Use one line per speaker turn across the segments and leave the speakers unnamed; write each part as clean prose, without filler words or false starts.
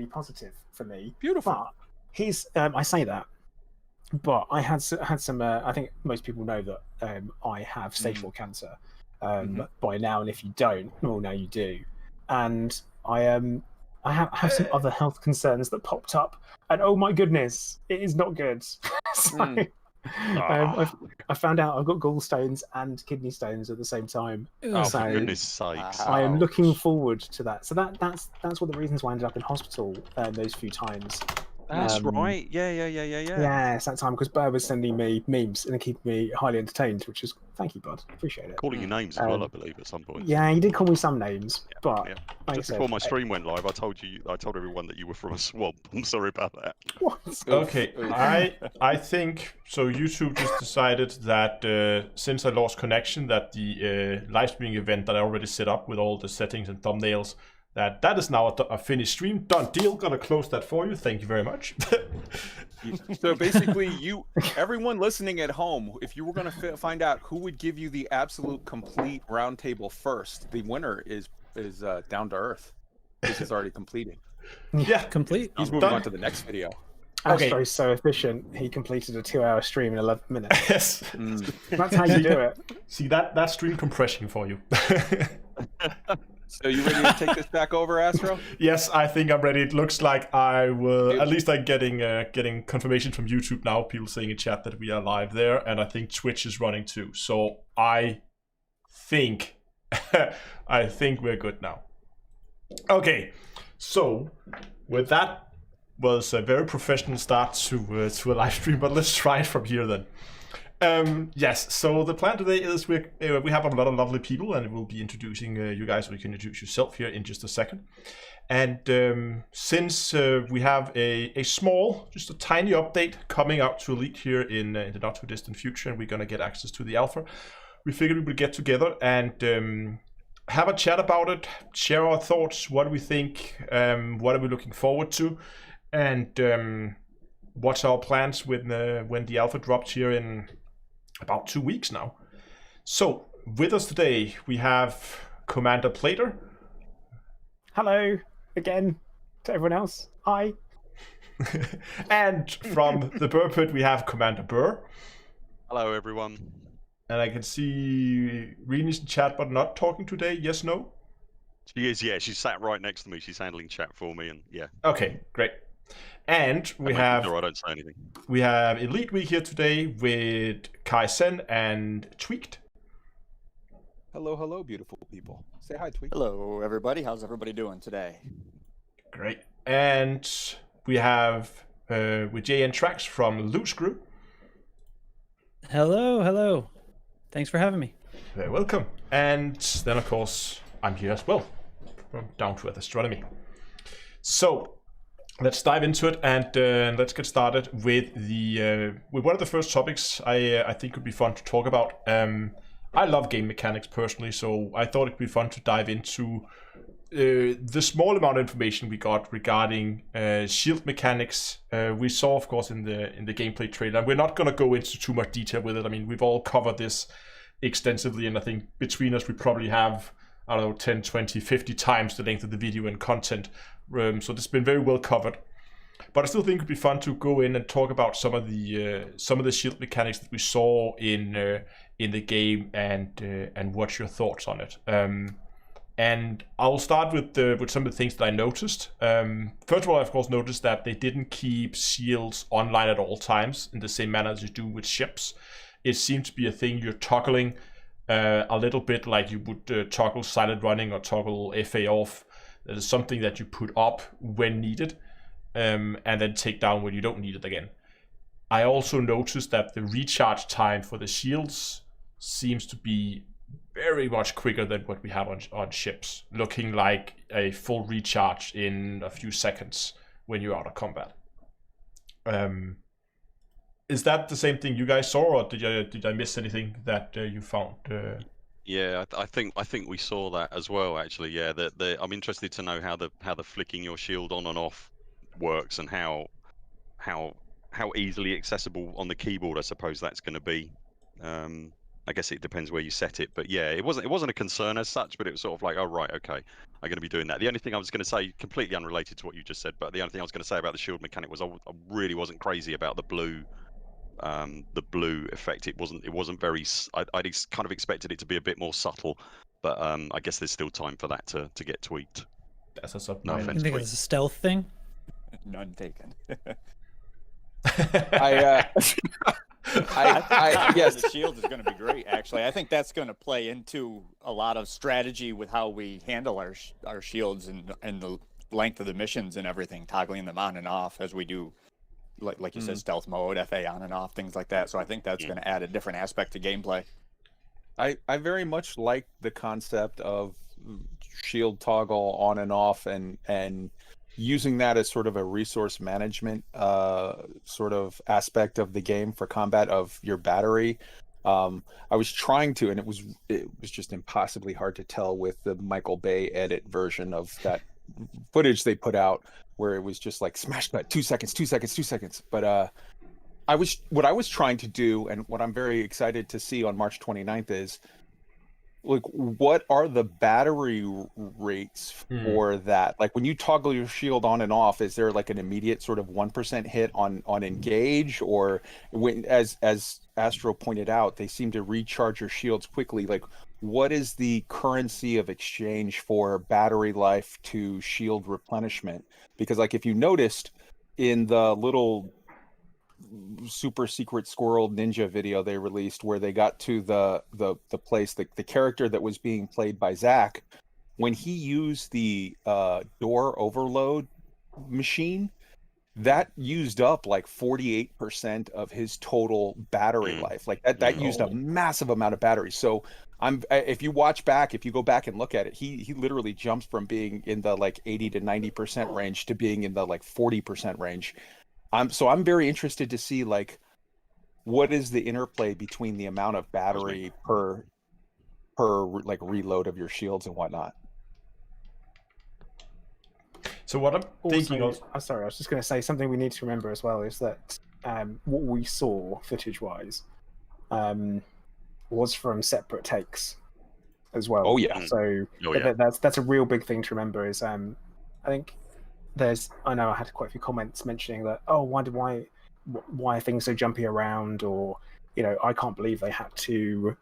positive for me.
Beautiful.
But he's I say that, but I had some. I think most people know that I have stage 4 cancer by now, and if you don't, well, now you do. And I have some other health concerns that popped up, and oh my goodness, it is not good. So, I found out I've got gallstones and kidney stones at the same time.
Oh,
so
for goodness sakes!
I am looking forward to that. So that's one of the reasons why I ended up in hospital those few times.
That's right. Yeah.
Yeah, it's that time because Burr was sending me memes and keeping me highly entertained, which is thank you, bud. Appreciate it.
Calling you names as well, I believe, at some point.
Yeah, he did call me some names, but like
just before my stream went live, I told everyone that you were from a swamp. I'm sorry about that.
What?
Okay, I think so. YouTube just decided that since I lost connection, that the live streaming event that I already set up with all the settings and thumbnails, that is now a finished stream. Done deal. Gonna close that for you. Thank you very much.
So basically, everyone listening at home, if you were going to find out who would give you the absolute complete roundtable first, the winner is down to earth. This is already completed.
Yeah,
complete.
He's moving on to the next video.
Astro's so efficient. He completed a 2-hour stream in 11 minutes.
Yes,
that's how you do it.
See that stream compression for you.
So you ready to take this back over, Astro?
Yes, I think I'm ready. It looks like I will. At least I'm getting confirmation from YouTube now. People saying in chat that we are live there, and I think Twitch is running too. So I think we're good now. Okay, so with that was a very professional start to a live stream, but let's try it from here then. Yes, so the plan today is we have a lot of lovely people, and we'll be introducing you guys. So you can introduce yourself here in just a second. And since we have a small, just a tiny update coming out to Elite here in the not too distant future, and we're gonna get access to the alpha, we figured we would get together and have a chat about it, share our thoughts, what do we think, what are we looking forward to, and what's our plans when the alpha drops here in about 2 weeks now. So with us today we have Commander Plater.
Hello again to everyone else. Hi.
And from the Burr Pit we have Commander Burr.
Hello everyone.
And I can see Reenie's in chat but not talking today. Yes, no?
She is, yeah. She's sat right next to me. She's handling chat for me, and yeah.
Okay, great. And we have
sure I don't say anything.
We have Elite Week here today with Kai Sen and Tweaked.
Hello, beautiful people. Say hi, Tweaked.
Hello, everybody. How's everybody doing today?
Great. And we have with JN Tracks from Loose Group.
Hello. Thanks for having me.
Very welcome. And then, of course, I'm here as well from Down to Earth Astronomy. So let's dive into it, and let's get started with with one of the first topics I think would be fun to talk about. I love game mechanics personally, so I thought it'd be fun to dive into the small amount of information we got regarding shield mechanics. We saw, of course, in the gameplay trailer. We're not going to go into too much detail with it. I mean, we've all covered this extensively, and I think between us we probably have, I don't know, 10, 20, 50 times the length of the video and content. So this has been very well covered. But I still think it'd be fun to go in and talk about some of the shield mechanics that we saw in the game, and what's your thoughts on it. And I'll start with some of the things that I noticed. First of all, I of course noticed that they didn't keep shields online at all times in the same manner as you do with ships. It seemed to be a thing you're toggling a little bit like you would toggle silent running or toggle FA off. That is something that you put up when needed, and then take down when you don't need it again. I also noticed that the recharge time for the shields seems to be very much quicker than what we have on ships, looking like a full recharge in a few seconds when you're out of combat. Is that the same thing you guys saw, or did I miss anything that you found?
Yeah, I think we saw that as well. Actually, yeah. I'm interested to know how the flicking your shield on and off works, and how easily accessible on the keyboard I suppose that's going to be. And I guess it depends where you set it, but yeah, it wasn't a concern as such, but it was sort of like, oh right, okay, I'm going to be doing that. The only thing I was going to say, completely unrelated to what you just said, but the only thing I was going to say about the shield mechanic was I really wasn't crazy about the blue effect. It wasn't very. I'd kind of expected it to be a bit more subtle, but I guess there's still time for that to get tweaked.
That's a sub.
No
You
offense,
think
Tweet.
it's a stealth thing?
None taken.
Yes.
The shield is going to be great. Actually, I think that's going to play into a lot of strategy with how we handle our shields and the length of the missions and everything, toggling them on and off as we do, like you said, stealth mode, FA on and off, things like that. So I think that's going to add a different aspect to gameplay.
I very much like the concept of shield toggle on and off, and using that as sort of a resource management sort of aspect of the game for combat of your battery. I was trying to, and it was just impossibly hard to tell with the Michael Bay edit version of that footage they put out, where it was just like smash cut, 2 seconds, 2 seconds, 2 seconds. But what I was trying to do, and what I'm very excited to see on March 29th is, like, what are the battery rates for that? Like, when you toggle your shield on and off, is there like an immediate sort of 1% hit on engage, or when, as Astro pointed out, they seem to recharge your shields quickly? Like, what is the currency of exchange for battery life to shield replenishment? Because, like, if you noticed in the little super secret squirrel ninja video they released, where they got to the place, the character that was being played by Zach, when he used the door overload machine, that used up like 48% of his total battery life. Like that used a massive amount of battery. So if you go back and look at it, he literally jumps from being in the like 80 to 90% range to being in the like 40% range. I'm very interested to see, like, what is the interplay between the amount of battery per like reload of your shields and whatnot.
So what I'm thinking
Also,
of,
sorry, I was just going to say something we need to remember as well is that what we saw footage-wise was from separate takes as well.
Oh yeah.
So that's a real big thing to remember. Is I think I know I had quite a few comments mentioning that, oh, why are things so jumpy around, or, you know, I can't believe they had to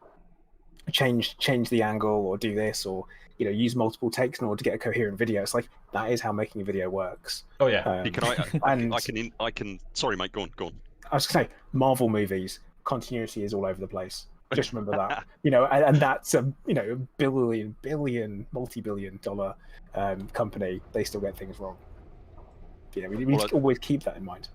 change the angle or do this, or, you know, use multiple takes in order to get a coherent video. It's like, that is how making a video works.
oh yeah,
I can. Sorry, mate. Go on.
I was going to say, Marvel movies, continuity is all over the place. Just remember that. You know, and that's a, you know, multi-billion dollar company. They still get things wrong. You know, we need to always keep that in mind.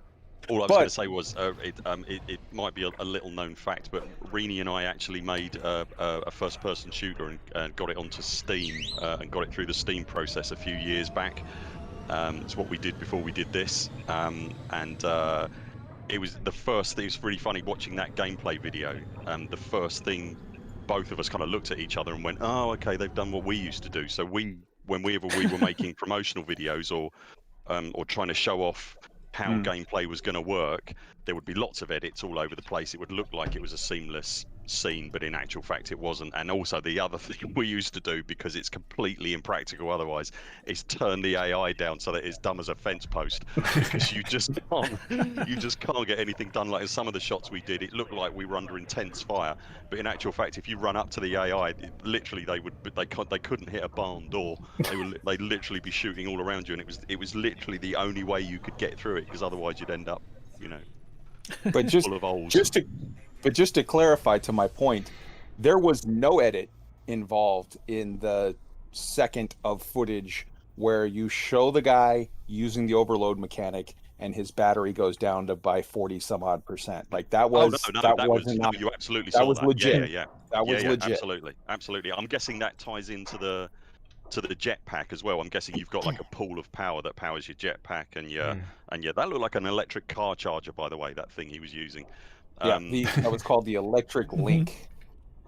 All I was going to say was, it might be a little known fact, but Rini and I actually made a first-person shooter and got it onto Steam and got it through the Steam process a few years back. It's what we did before we did this, and it was the first thing. It was really funny watching that gameplay video. The first thing, both of us kind of looked at each other and went, "Oh, okay, they've done what we used to do." So whenever we were making promotional videos or trying to show off how gameplay was going to work, there would be lots of edits all over the place. It would look like it was a seamless scene, but in actual fact it wasn't. And also the other thing we used to do, because it's completely impractical otherwise, is turn the AI down so that it's dumb as a fence post, because you just can't get anything done. Like in some of the shots we did, it looked like we were under intense fire, but in actual fact, if you run up to the AI, literally they couldn't hit a barn door. They'd literally be shooting all around you, and it was literally the only way you could get through it, because otherwise you'd end up, you know,
but
full of holes.
Just to clarify to my point, there was no edit involved in the second of footage where you show the guy using the overload mechanic and his battery goes down to by 40 some odd %. Like that was
you absolutely
that
saw
was
that.
legit.
Yeah.
That was legit.
Absolutely. I'm guessing that ties into the jetpack as well. I'm guessing you've got like a pool of power that powers your jetpack, and that looked like an electric car charger, by the way, that thing he was using.
That was called the electric link.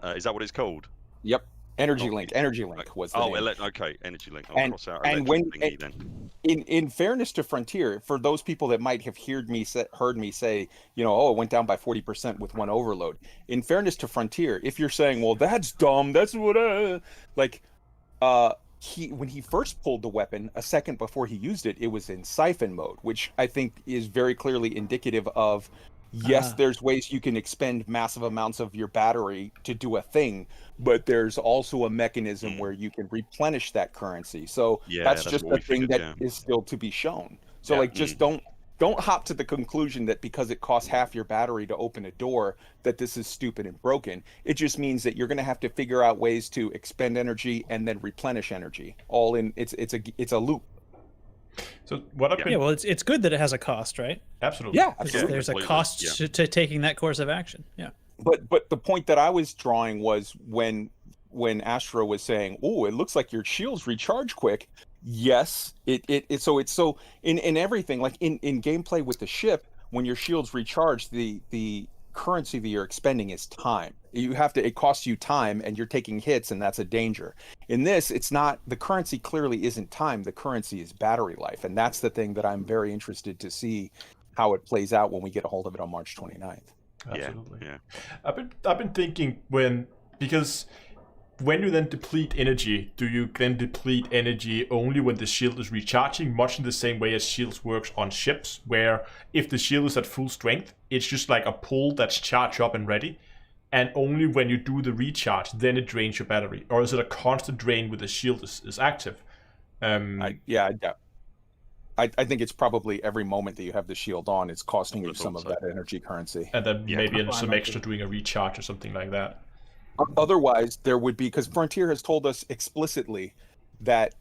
Is that what it's called?
Yep. Energy Link was the name.
Okay, Energy Link. I'll
And-
cross out
and
electric
when-
thingy then.
In fairness to Frontier, for those people that might have heard me say, oh, it went down by 40% with one overload. In fairness to Frontier, if you're saying, well, that's dumb, that's what when he first pulled the weapon, a second before he used it, it was in siphon mode, which I think is very clearly indicative of, yes, there's ways you can expend massive amounts of your battery to do a thing, but there's also a mechanism where you can replenish that currency. So that's just
what
a
we
thing
figured,
that is still to be shown. So just don't hop to the conclusion that because it costs half your battery to open a door that this is stupid and broken. It just means that you're going to have to figure out ways to expend energy and then replenish energy. All in it's a loop.
So what I've been...
well, it's good that it has a cost, right?
Absolutely.
Yeah,
Because
absolutely.
there's a
Completely,
cost to taking that course of action. Yeah.
But the point that I was drawing was when Astro was saying, "Oh, it looks like your shields recharge quick." Yes, it's so in everything, like in gameplay with the ship, when your shields recharge, the currency that you're expending is time. It costs you time, and you're taking hits, and that's a danger. In this, it's not, the currency clearly isn't time, the currency is battery life, and that's the thing that I'm very interested to see how it plays out when we get a hold of it on March 29th.
Absolutely.
Yeah.
I've been thinking because when you then deplete energy, do you then deplete energy only when the shield is recharging, much in the same way as shields works on ships, where if the shield is at full strength, it's just like a pull that's charged up and ready, and only when you do the recharge, then it drains your battery? Or is it a constant drain when the shield is active?
I think it's probably every moment that you have the shield on, it's costing you some of that energy currency.
And then maybe
I
some
imagine.
extra doing a recharge or something like that.
Otherwise, there would be, because Frontier has told us explicitly that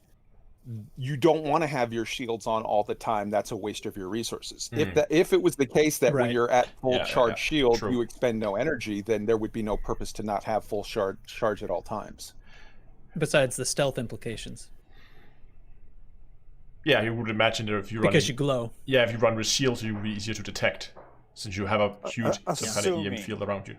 you don't want to have your shields on all the time. That's a waste of your resources. If it was the case that when
Right.
you're at full charge shield,
True.
you expend no energy, then there would be no purpose to not have full charge at all times.
Besides the stealth implications,
Yeah, you would imagine that if you run
because you glow.
if you run with shields, it will be easier to detect since you have a huge some kind of
assuming.
EM field around you.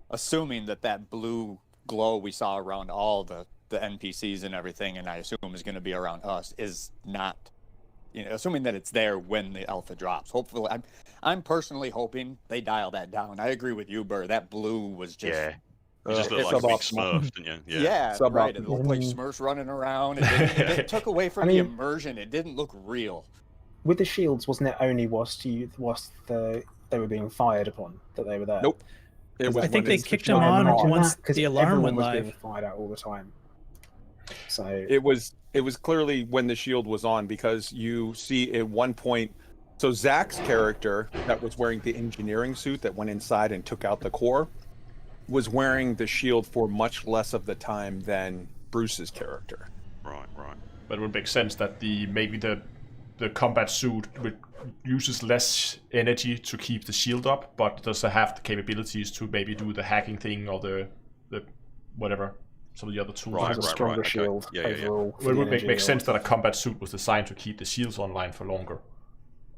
Assuming that blue glow we saw around all the NPCs and everything, and I assume is going to be around us, is not, assuming that it's there when the alpha drops. Hopefully, I'm personally hoping they dial that down. I agree with you, Burr. That blue was just
You just look like a big
suboptimal.
Smurf, didn't you?
yeah,
Suboptimal.
right. It looked like Smurfs running around. It took away from the immersion. It didn't look real.
With the shields, wasn't it only whilst they were being fired upon that they were there?
Nope. It was
I think
when
they
it's
kicked
the
them on
giant
once
because
the alarm
everyone
went
was
live.
being fired out all the time. So
It was clearly when the shield was on, because you see at one point, so Zach's character that was wearing the engineering suit that went inside and took out the core was wearing the shield for much less of the time than Bruce's character.
Right.
But it would make sense that maybe the combat suit uses less energy to keep the shield up, but does have the capabilities to maybe do the hacking thing or the whatever, some of the other tools.
it was a stronger
okay.
shield
Yeah.
overall. for
Well, it
the
would
energy
make
yield.
sense that a combat suit was designed to keep the shields online for longer.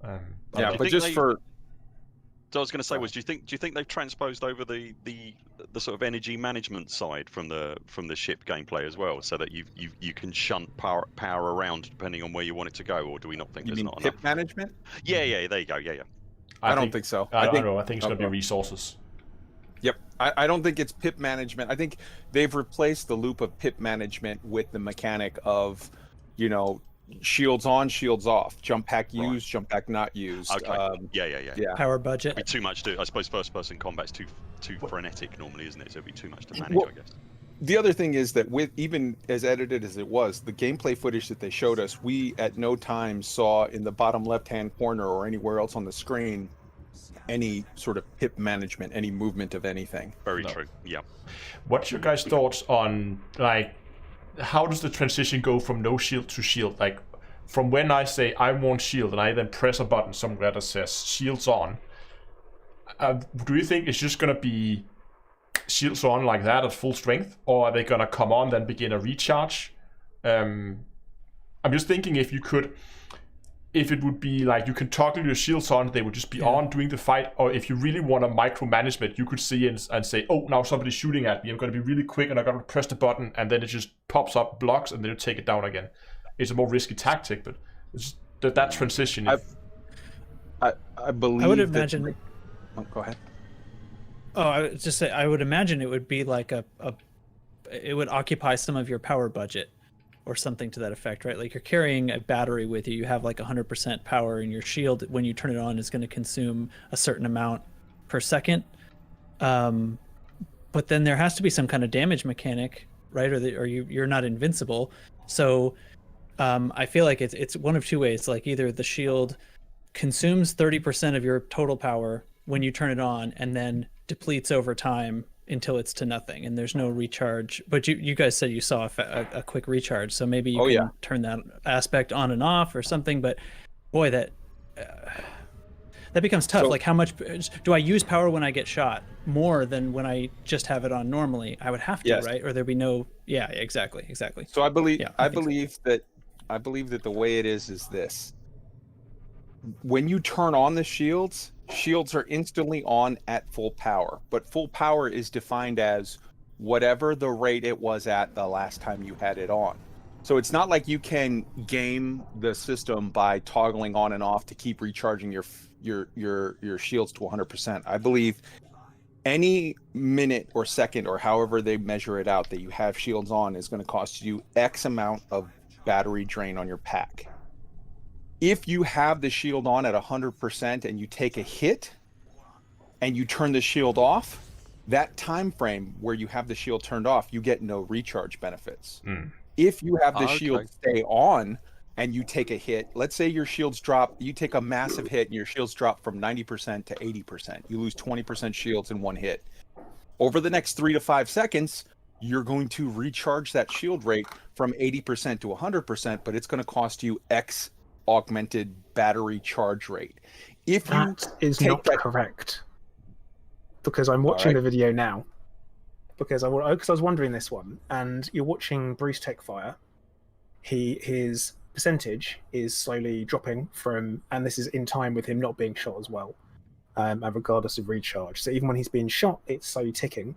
Yeah,
do you
but
think
just
they-
for
So I was going to say do you think they've transposed over the sort of energy management side from the ship gameplay as well, so that you can shunt power around depending on where you want it to go, or do we not think
you
there's
mean
not
pip
enough?
management?
Yeah, there you go. Yeah.
I don't think so.
I
think-
don't know. I think it's going to be resources.
Yep. I don't think it's pip management. I think they've replaced the loop of pip management with the mechanic of, shields on, shields off, jump pack used, jump pack not used.
Okay. Yeah.
Yeah.
Power budget.
It'd be too much to. I suppose first-person combat's too frenetic normally, isn't it? So it'd be too much to manage,
Well,
I guess.
The other thing is that with even as edited as it was, the gameplay footage that they showed us, we at no time saw in the bottom left-hand corner or anywhere else on the screen any sort of pip management, any movement of anything.
Very true. Yeah.
What's your guys' thoughts on, like, how does the transition go from no shield to shield? Like, from when I say I want shield and I then press a button somewhere that says shields on, do you think it's just going to be shields on like that at full strength? Or are they going to come on, then begin a recharge? I'm just thinking if you could if it would be like you can toggle your shields on, they would just be on during the fight, or if you really want a micromanagement, you could see and say, oh, now somebody's shooting at me, I'm going to be really quick and I'm going to press the button, and then it just pops up, blocks, and then you take it down again. It's a more risky tactic, but it's that transition.
I believe.
I would imagine.
Oh, go ahead.
Oh, I would just say I would imagine it would be like it would occupy some of your power budget, or something to that effect, right? Like you're carrying a battery with you. You have like 100% power, and your shield, when you turn it on, is going to consume a certain amount per second. But then there has to be some kind of damage mechanic, right? Or you're not invincible. So I feel like it's one of two ways. Like either the shield consumes 30% of your total power when you turn it on, and then depletes over time until it's to nothing, and there's no recharge. But you guys said you saw a quick recharge, so maybe you can turn that aspect on and off or something. But boy, that becomes tough. Like, how much do I use power when I get shot more than when I just have it on normally? I would have to, right? Or there'd be no. Yeah, exactly.
So I believe I believe that the way it is this: when you turn on the shields are instantly on at full power, but full power is defined as whatever the rate it was at the last time you had it on. So it's not like you can game the system by toggling on and off to keep recharging your shields to 100%. I believe any minute or second, or however they measure it out, that you have shields on is going to cost you X amount of battery drain on your pack. If you have the shield on at 100% and you take a hit and you turn the shield off, that time frame where you have the shield turned off, you get no recharge benefits. If you have the shield stay on and you take a hit, let's say your shields drop, you take a massive hit and your shields drop from 90% to 80%. You lose 20% shields in one hit. Over the next 3 to 5 seconds, you're going to recharge that shield rate from 80% to 100%, but it's going to cost you X augmented battery charge rate. If
that is not correct, because I'm watching the video now, because I was wondering this one, and you're watching Bruce take fire. His percentage is slowly dropping from, and this is in time with him not being shot as well, and regardless of recharge. So even when he's being shot, it's slowly ticking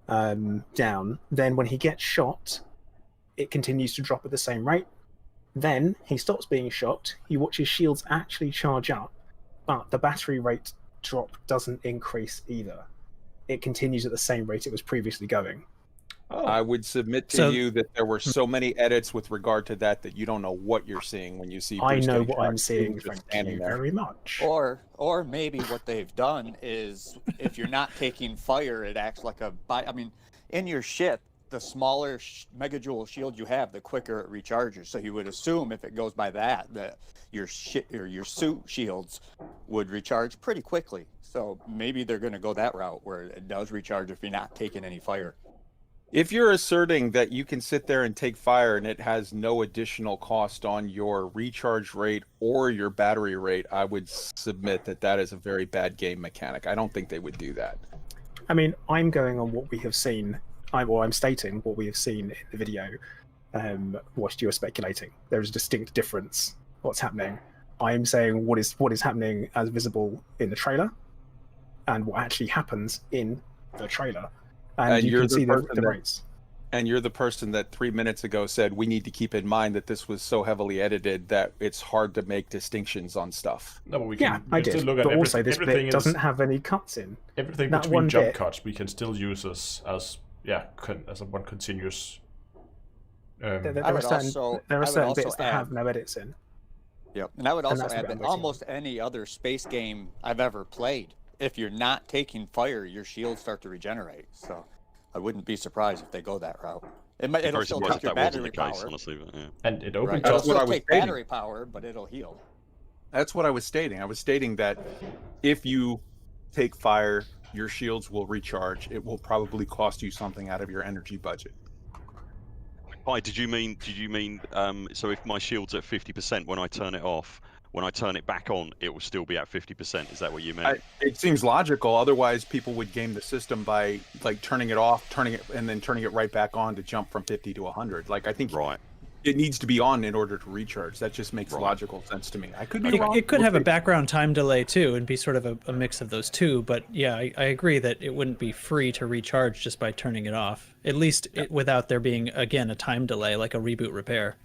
down. Then when he gets shot, it continues to drop at the same rate. Then he stops being shot, you watch his shields actually charge up, but the battery rate drop doesn't increase either. It continues at the same rate it was previously going.
I would submit to you that there were so many edits with regard to that you don't know what you're seeing when you see.
I know what I'm seeing, thank you very much.
Or maybe what they've done is, if you're not taking fire, it acts like in your ship, the smaller megajoule shield you have, the quicker it recharges. So you would assume, if it goes by that your suit shields would recharge pretty quickly. So maybe they're going to go that route where it does recharge if you're not taking any fire.
If you're asserting that you can sit there and take fire and it has no additional cost on your recharge rate or your battery rate, I would submit that is a very bad game mechanic. I don't think they would do that.
I mean, I'm going on what we have seen. I'm stating what we have seen in the video, whilst you are speculating. There is a distinct difference what's happening. I am saying what is happening as visible in the trailer, and what actually happens in the trailer. And you can see the rates.
And you're the person that 3 minutes ago said we need to keep in mind that this was so heavily edited that it's hard to make distinctions on stuff.
No, but we can,
I did.
Still look at
but also, this bit doesn't have any cuts in.
Everything that between jump cuts we can still use as one continuous.
There are certain bits that have no edits in.
Yep, and I would also add that almost any other space game I've ever played, if you're not taking fire, your shields start to regenerate. So I wouldn't be surprised if they go that route. It'll still take your battery power.
Honestly, but yeah.
And it opens
up. It'll take battery power, but it'll heal.
That's what I was stating. I was stating that if you take fire, your shields will recharge. It will probably cost you something out of your energy budget.
Hi, did you mean so if my shield's at 50%, when I turn it off, when I turn it back on, it will still be at 50%? Is that what you meant?
It seems logical. Otherwise, people would game the system by turning it off, and then turning it right back on to jump from 50 to 100. I think
right.
it needs to be on in order to recharge. That just makes logical sense to me. I could be wrong.
It could have a background time delay too, and be sort of a mix of those two. But yeah, I agree that it wouldn't be free to recharge just by turning it off. At least without there being, again, a time delay, like a reboot repair.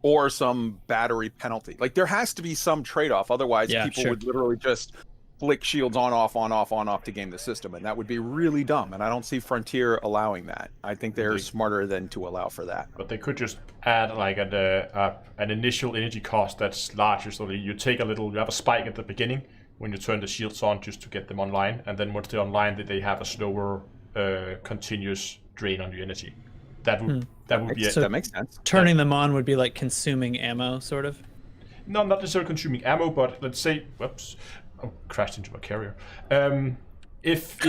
Or some battery penalty. Like there has to be some trade-off. Otherwise, people would literally just flick shields on, off to game the system. And that would be really dumb. And I don't see Frontier allowing that. I think they're smarter than to allow for that.
But they could just add like an initial energy cost that's larger. So that you have a spike at the beginning when you turn the shields on just to get them online. And then once they're online, they have a slower, continuous drain on your energy. That would be it.
So
that makes sense.
Turning them on would be like consuming ammo, sort of?
No, not necessarily consuming ammo, but let's say, whoops, I crashed into my carrier. If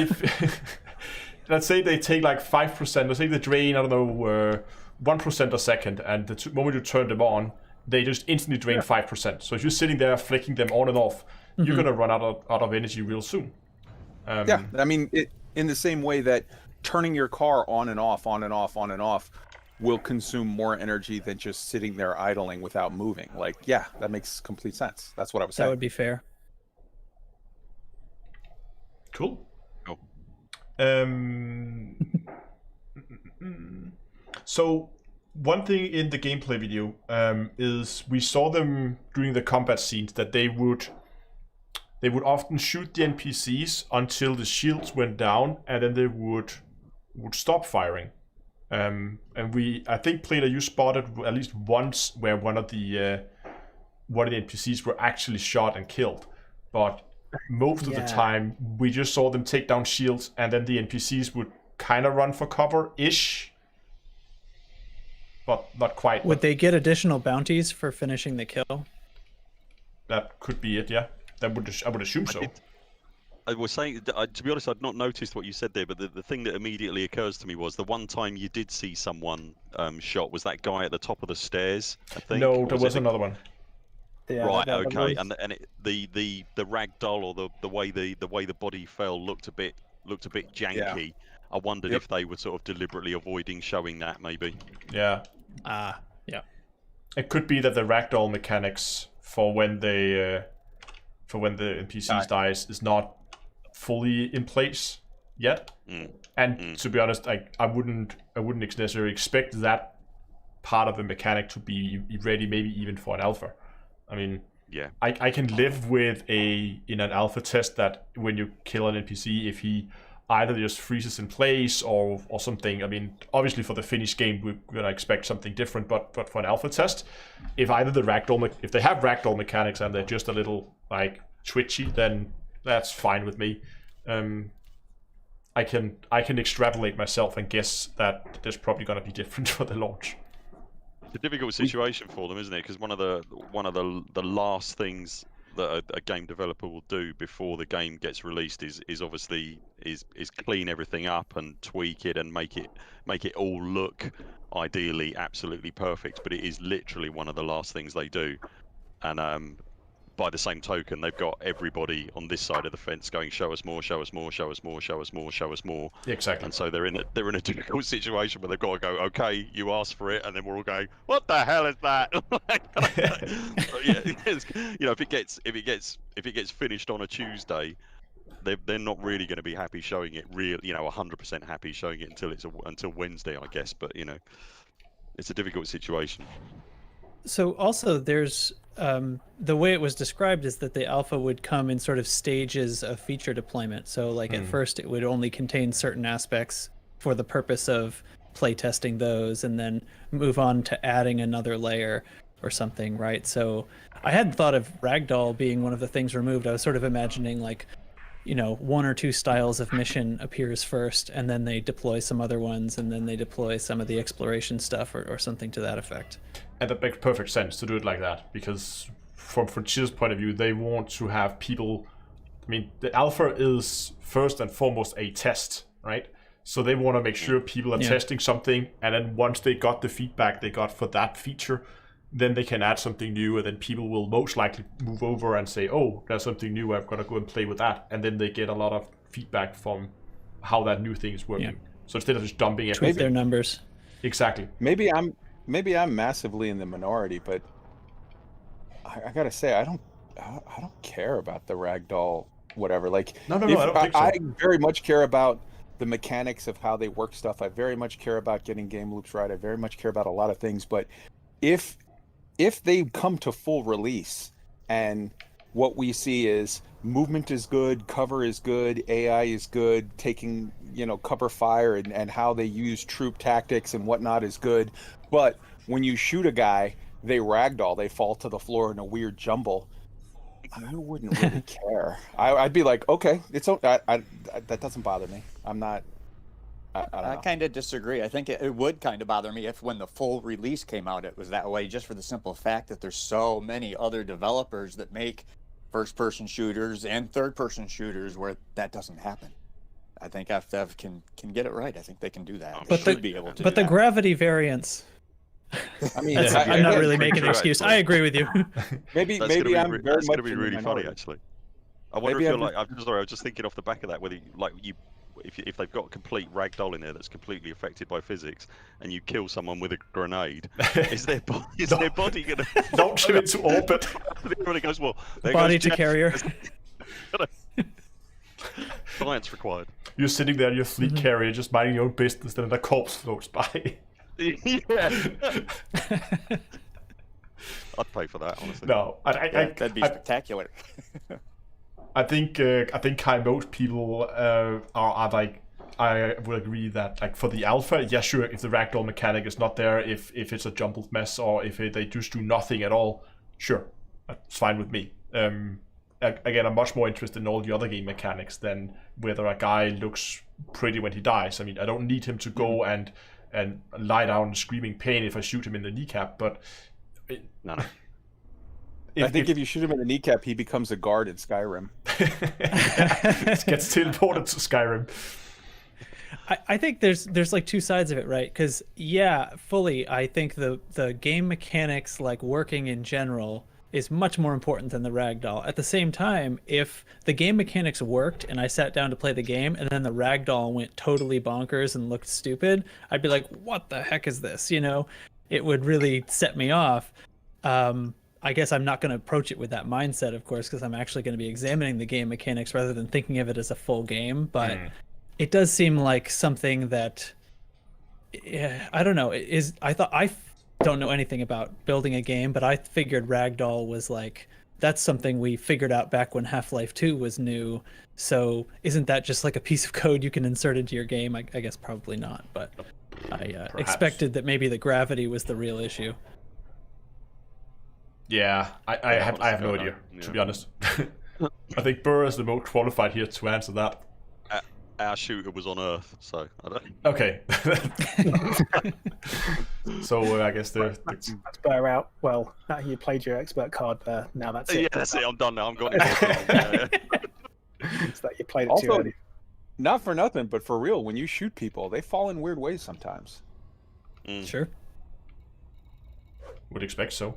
let's say they take like 5%, let's say they drain, I don't know, 1% a second, and the moment you turn them on, they just instantly drain 5%. So if you're sitting there flicking them on and off, you're gonna run out of energy real soon.
Yeah, I mean, in the same way that turning your car on and off will consume more energy than just sitting there idling without moving. Like, yeah, that makes complete sense. That's what I was saying.
That would be fair.
Cool.
Oh.
So one thing in the gameplay video is we saw them during the combat scenes that they would often shoot the NPCs until the shields went down, and then they would stop firing. And I think, Plater, you spotted at least once where one of the NPCs were actually shot and killed, but most of the time we just saw them take down shields, and then the NPCs would kind of run for cover-ish, but not quite.
Would they get additional bounties for finishing the kill?
That could be it, yeah. I would assume so.
I was saying, to be honest, I'd not noticed what you said there, but the thing that immediately occurs to me was the one time you did see someone shot was that guy at the top of the stairs, I think.
No, there was another one.
Yeah,
right, okay, the rag doll or the way the body fell looked a bit janky. Yeah. I wondered if they were sort of deliberately avoiding showing that, maybe.
Yeah.
Yeah.
It could be that the ragdoll mechanics for when the NPCs dies is not fully in place yet. And to be honest, I wouldn't necessarily expect that part of the mechanic to be ready, maybe even for an alpha. I mean, I can live with in an alpha test that when you kill an NPC, if he either just freezes in place or something. I mean, obviously for the finished game, we're gonna expect something different, but for an alpha test, if either if they have ragdoll mechanics and they're just a little like twitchy, then that's fine with me. I can extrapolate myself and guess that there's probably gonna be different for the launch.
It's a difficult situation for them, isn't it? Because one of the last things that a game developer will do before the game gets released is obviously clean everything up and tweak it and make it all look ideally absolutely perfect. But it is literally one of the last things they do, and by the same token, they've got everybody on this side of the fence going, show us more, show us more, show us more, show us more, show us more.
Exactly.
And so they're in a difficult situation where they've got to go, okay, you asked for it, and then we're all going, what the hell is that? If it gets finished on a Tuesday, they're not really going to be happy showing it 100% happy showing it until Wednesday, I guess. But it's a difficult situation.
So also there's the way it was described is that the alpha would come in sort of stages of feature deployment. So like at first it would only contain certain aspects for the purpose of playtesting those, and then move on to adding another layer or something, right? So I hadn't thought of ragdoll being one of the things removed. I was sort of imagining like, one or two styles of mission appears first, and then they deploy some other ones, and then they deploy some of the exploration stuff or something to that effect.
And that makes perfect sense to do it like that, because from Frontier's point of view, they want to have people. I mean, the alpha is first and foremost a test, right? So they want to make sure people are testing something, and then once they got the feedback they got for that feature, then they can add something new, and then people will most likely move over and say, oh, there's something new, I've got to go and play with that. And then they get a lot of feedback from how that new thing is working. So instead of just dumping everything.
Tweak their numbers.
Exactly.
Maybe maybe I'm massively in the minority, but I gotta say I don't care about the ragdoll whatever. Like,
No, I don't think so.
I very much care about the mechanics of how they work stuff. I very much care about getting game loops right. I very much care about a lot of things. But if they come to full release and what we see is movement is good, cover is good, AI is good, taking, cover fire and how they use troop tactics and whatnot is good. But when you shoot a guy, they ragdoll, they fall to the floor in a weird jumble. I wouldn't really care. I'd be like, okay, it's okay. That doesn't bother me. I'm not. I don't know.
I kind of disagree. I think it would kind of bother me if when the full release came out, it was that way, just for the simple fact that there's so many other developers that make first-person shooters and third-person shooters where that doesn't happen. I think FDev can get it right. I think they can do that. They should be able to.
But
do
the
that.
gravity variance.
I mean,
I'm not really making
true,
an excuse.
actually.
I agree with you.
maybe
That's
I'm
gonna
very
be, that's
much
gonna be
in the
really funny,
minority.
actually. I wonder
Maybe
if
I'm
you're like, I'm sorry, I was just thinking off the back of that, whether if they've got a complete ragdoll in there that's completely affected by physics, and you kill someone with a grenade, is their body gonna
Launch him into orbit.
Everybody goes, well, there
Body
goes
to
Jeff.
carrier.
Science required.
You're sitting there in your fleet carrier, just minding your own business, then a corpse floats by.
Yeah. I'd pay for that, honestly.
No,
That'd be spectacular.
I think most people are like, I would agree that like for the alpha, yeah, sure, if the ragdoll mechanic is not there, if it's a jumbled mess, or if they just do nothing at all, sure, that's fine with me. Again, I'm much more interested in all the other game mechanics than whether a guy looks pretty when he dies. I mean, I don't need him to go and lie down screaming pain if I shoot him in the kneecap, but
No.
I think if you shoot him in the kneecap, he becomes a guard in Skyrim.
Gets teleported to Skyrim.
I think there's like two sides of it, right? Because fully, I think the game mechanics, like working in general, is much more important than the ragdoll. At the same time, if the game mechanics worked and I sat down to play the game and then the ragdoll went totally bonkers and looked stupid, I'd be like, what the heck is this? It would really set me off. I guess I'm not going to approach it with that mindset, of course, because I'm actually going to be examining the game mechanics rather than thinking of it as a full game. But it does seem like something that, I don't know, I don't know anything about building a game, but I figured ragdoll was like, that's something we figured out back when Half-Life 2 was new. So isn't that just like a piece of code you can insert into your game? I guess probably not, but I expected that maybe the gravity was the real issue.
Yeah, I have no idea, to be honest. I think Burr is the most qualified here to answer that.
Our shooter was on Earth, so I don't.
Okay. So I guess the
Burr out. Well, you played your expert card there. Now that's it.
Yeah, that's it. I'm done now. I'm going. Yeah.
It's that you played it too
Also,
early.
not for nothing, but for real, when you shoot people, they fall in weird ways sometimes.
Sure.
would expect so.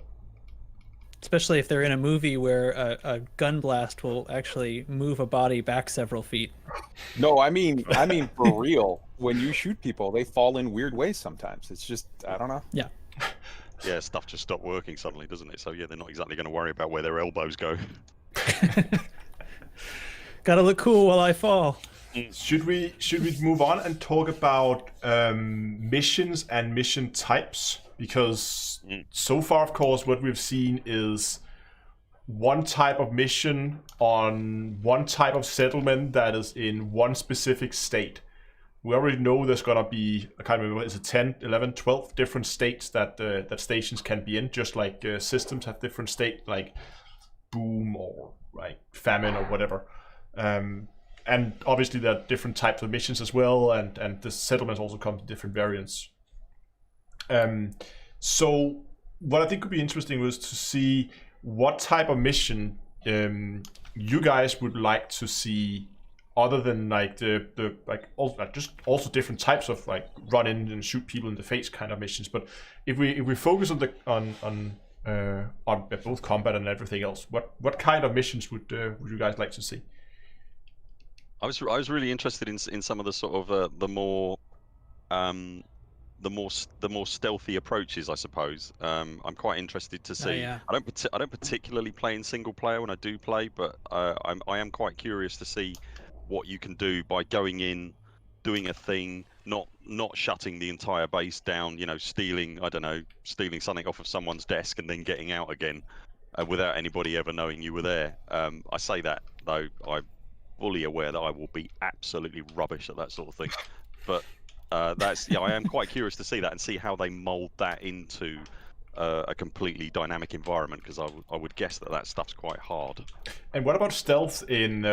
Especially if they're in a movie where a gun blast will actually move a body back several feet.
No, I mean for real. When you shoot people, they fall in weird ways sometimes. It's just, I don't know.
Yeah.
Yeah, stuff just stopped working suddenly, doesn't it? So yeah, they're not exactly going to worry about where their elbows go.
Gotta look cool while I fall.
Should we move on and talk about missions and mission types? Because so far, of course, what we've seen is one type of mission on one type of settlement that is in one specific state. We already know there's going to be, I can't remember, is it 10, 11, 12 different states that that stations can be in, just like systems have different state, like boom or like famine or whatever. And obviously there are different types of missions as well, and the settlements also come in different variants. So what I think could be interesting was to see what type of mission you guys would like to see, other than like the like also different types of like run in and shoot people in the face kind of missions. But if we focus on both combat and everything else, what kind of missions would you guys like to see?
I was really interested in some of the sort of the more the more stealthy approaches, I suppose. I'm quite interested to see.
yeah.
I don't particularly play in single player when I do play, but I am quite curious to see what you can do by going in, doing a thing, not shutting the entire base down. You know, stealing something off of someone's desk and then getting out again without anybody ever knowing you were there. I say that though I'm fully aware that I will be absolutely rubbish at that sort of thing, but. I am quite curious to see that and see how they mold that into a completely dynamic environment, because I would guess that stuff's quite hard.
And what about stealth in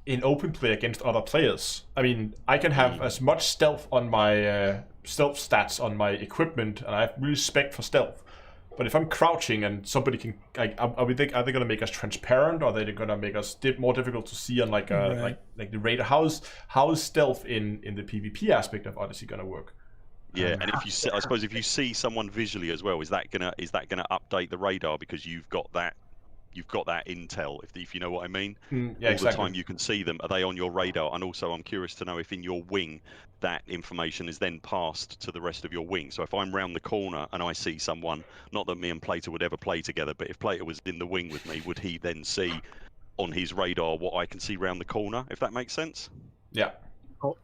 open play against other players? I mean, I can have as much stealth on my stealth stats on my equipment, and I have really spec for stealth. But if I'm crouching and somebody can, are they going to make us transparent, or are they going to make us more difficult to see on like the radar? How's stealth in the PvP aspect of Odyssey going to work?
Yeah, and if you I suppose if you see someone visually as well, is that gonna update the radar because you've got that intel, if you know what I mean?
Yeah,
all
exactly.
the time you can see them. Are they on your radar? And also, I'm curious to know if in your wing that information is then passed to the rest of your wing. So if I'm round the corner and I see someone, not that me and Plato would ever play together, but if Plato was in the wing with me, would he then see on his radar what I can see round the corner? If that makes sense.
Yeah.
Well,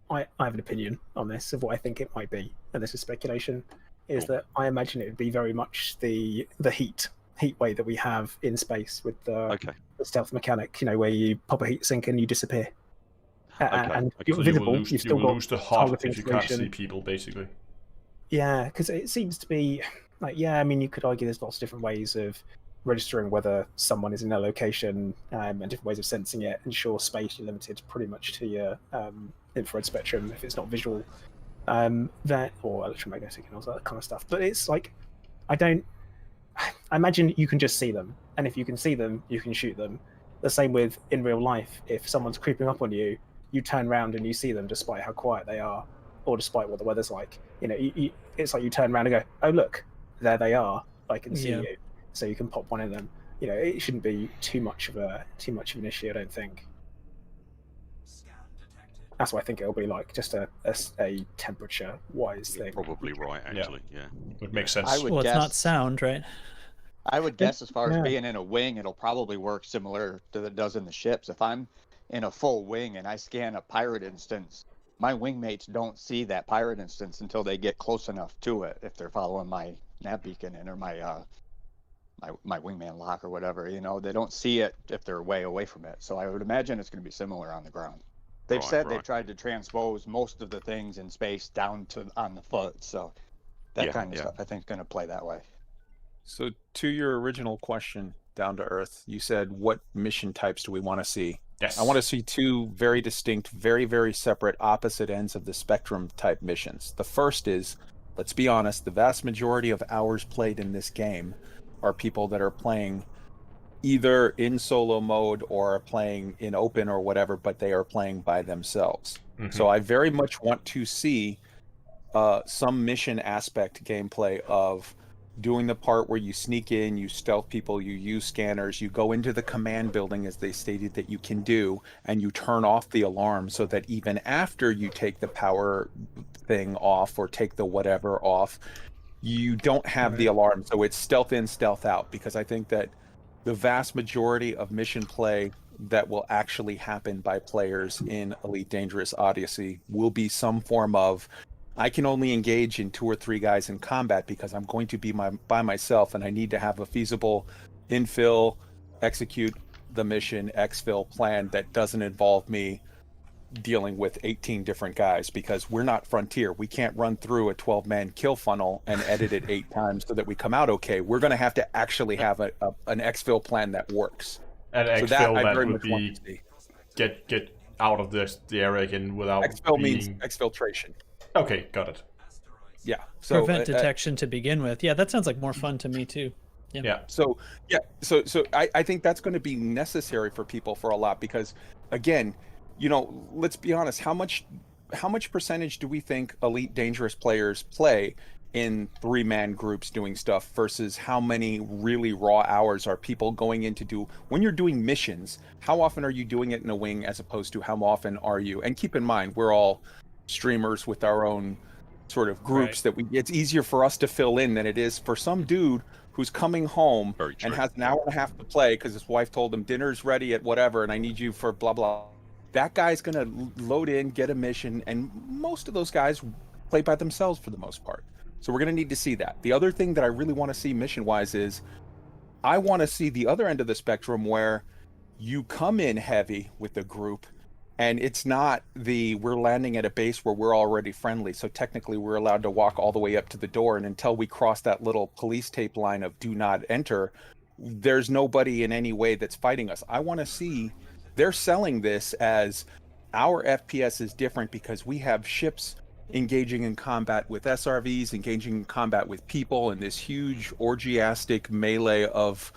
I have an opinion on this of what I think it might be, and this is speculation. Is that I imagine it would be very much the heat way that we have in space with the stealth mechanic, you know, where you pop a heat sink and you disappear. And you're
so
visible.
You've still lose the HUD if you can't see people, basically.
Yeah, because it seems to be like, I mean, you could argue there's lots of different ways of registering whether someone is in a location and different ways of sensing it. And sure, space, you're limited pretty much to your infrared spectrum if it's not visual, or electromagnetic and all that kind of stuff. But it's like, I imagine you can just see them, and if you can see them, you can shoot them. The same with in real life. If someone's creeping up on you, you turn around and you see them despite how quiet they are, or despite what the weather's like. You know, it's like you turn around and go, oh look, there they are. I can see you, so you can pop one of them. You know, it shouldn't be too much of an issue, I don't think. That's why I think it'll be like just a temperature-wise thing.
Probably right, actually. Yeah.
Would make sense.
I would
Well,
guess,
it's not sound, right?
I would guess as far as being in a wing, it'll probably work similar to it does in the ships. If I'm in a full wing and I scan a pirate instance, my wingmates don't see that pirate instance until they get close enough to it. If they're following my nav beacon or my wingman lock or whatever, you know, they don't see it if they're way away from it. So I would imagine it's going to be similar on the ground. They've said they've tried to transpose most of the things in space down to on the foot, so that kind of stuff I think is going to play that way.
So to your original question, Down to Earth, you said, what mission types do we want to see?
Yes.
I want to see two very distinct, very, very separate opposite ends of the spectrum type missions. The first is, let's be honest, the vast majority of hours played in this game are people that are playing either in solo mode or playing in open or whatever, but they are playing by themselves. Mm-hmm. So I very much want to see some mission aspect gameplay of doing the part where you sneak in, you stealth people, you use scanners, you go into the command building as they stated that you can do, and you turn off the alarm so that even after you take the power thing off or take the whatever off, you don't have the alarm. So it's stealth in, stealth out, because I think that the vast majority of mission play that will actually happen by players in Elite Dangerous Odyssey will be some form of, I can only engage in 2 or 3 guys in combat because I'm going to be by myself, and I need to have a feasible infill, execute the mission, exfil plan that doesn't involve me dealing with 18 different guys, because we're not Frontier. We can't run through a 12-man kill funnel and edit it 8 times so that we come out okay. We're going to have to actually have an exfil plan that works.
And
so
exfil that would be get out of the area again without
exfil means exfiltration.
Okay, got it.
Yeah. So
prevent detection to begin with. Yeah, that sounds like more fun to me too.
Yeah.
So I think that's going to be necessary for people for a lot, because again, you know, let's be honest, how much percentage do we think Elite Dangerous players play in 3-man groups doing stuff versus how many really raw hours are people going in to do when you're doing missions? How often are you doing it in a wing as opposed to how often are you? And keep in mind, we're all streamers with our own sort of groups that it's easier for us to fill in than it is for some dude who's coming home and has an hour and a half to play because his wife told him dinner's ready at whatever and I need you for blah blah. That guy's gonna load in, get a mission, and most of those guys play by themselves for the most part. So we're gonna need to see that. The other thing that I really want to see mission wise is I want to see the other end of the spectrum where you come in heavy with a group and it's not we're landing at a base where we're already friendly, so technically we're allowed to walk all the way up to the door, and until we cross that little police tape line of do not enter, there's nobody in any way that's fighting us. I want to see, they're selling this as our FPS is different because we have ships engaging in combat with SRVs, engaging in combat with people, and this huge orgiastic melee of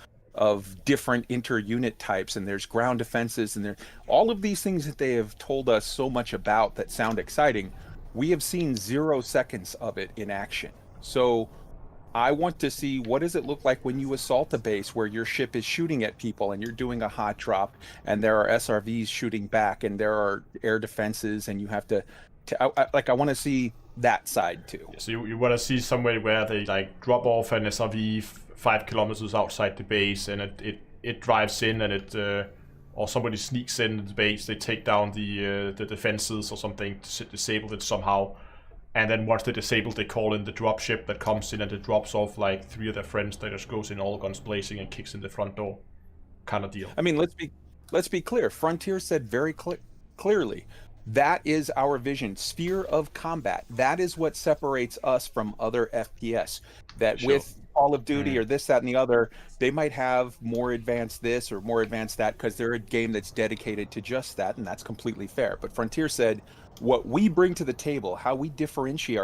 different inter-unit types, and there's ground defenses, and there all of these things that they have told us so much about that sound exciting. We have seen 0 seconds of it in action. So I want to see, what does it look like when you assault a base where your ship is shooting at people and you're doing a hot drop and there are SRVs shooting back and there are air defenses and you have to I want to see that side too.
So you want to see somewhere where they like drop off an SRV 5 kilometers outside the base, and it drives in, and it or somebody sneaks in the base. They take down the defenses or something to disable it somehow, and then once they disable, they call in the dropship that comes in and it drops off like 3 of their friends that just goes in all guns blazing and kicks in the front door, kind of deal.
I mean, let's be clear. Frontier said very clearly. That is our vision, sphere of combat. That is what separates us from other FPS. That with Call of Duty or this, that, and the other, they might have more advanced this or more advanced that because they're a game that's dedicated to just that, and that's completely fair. But Frontier said, what we bring to the table, how we differentiate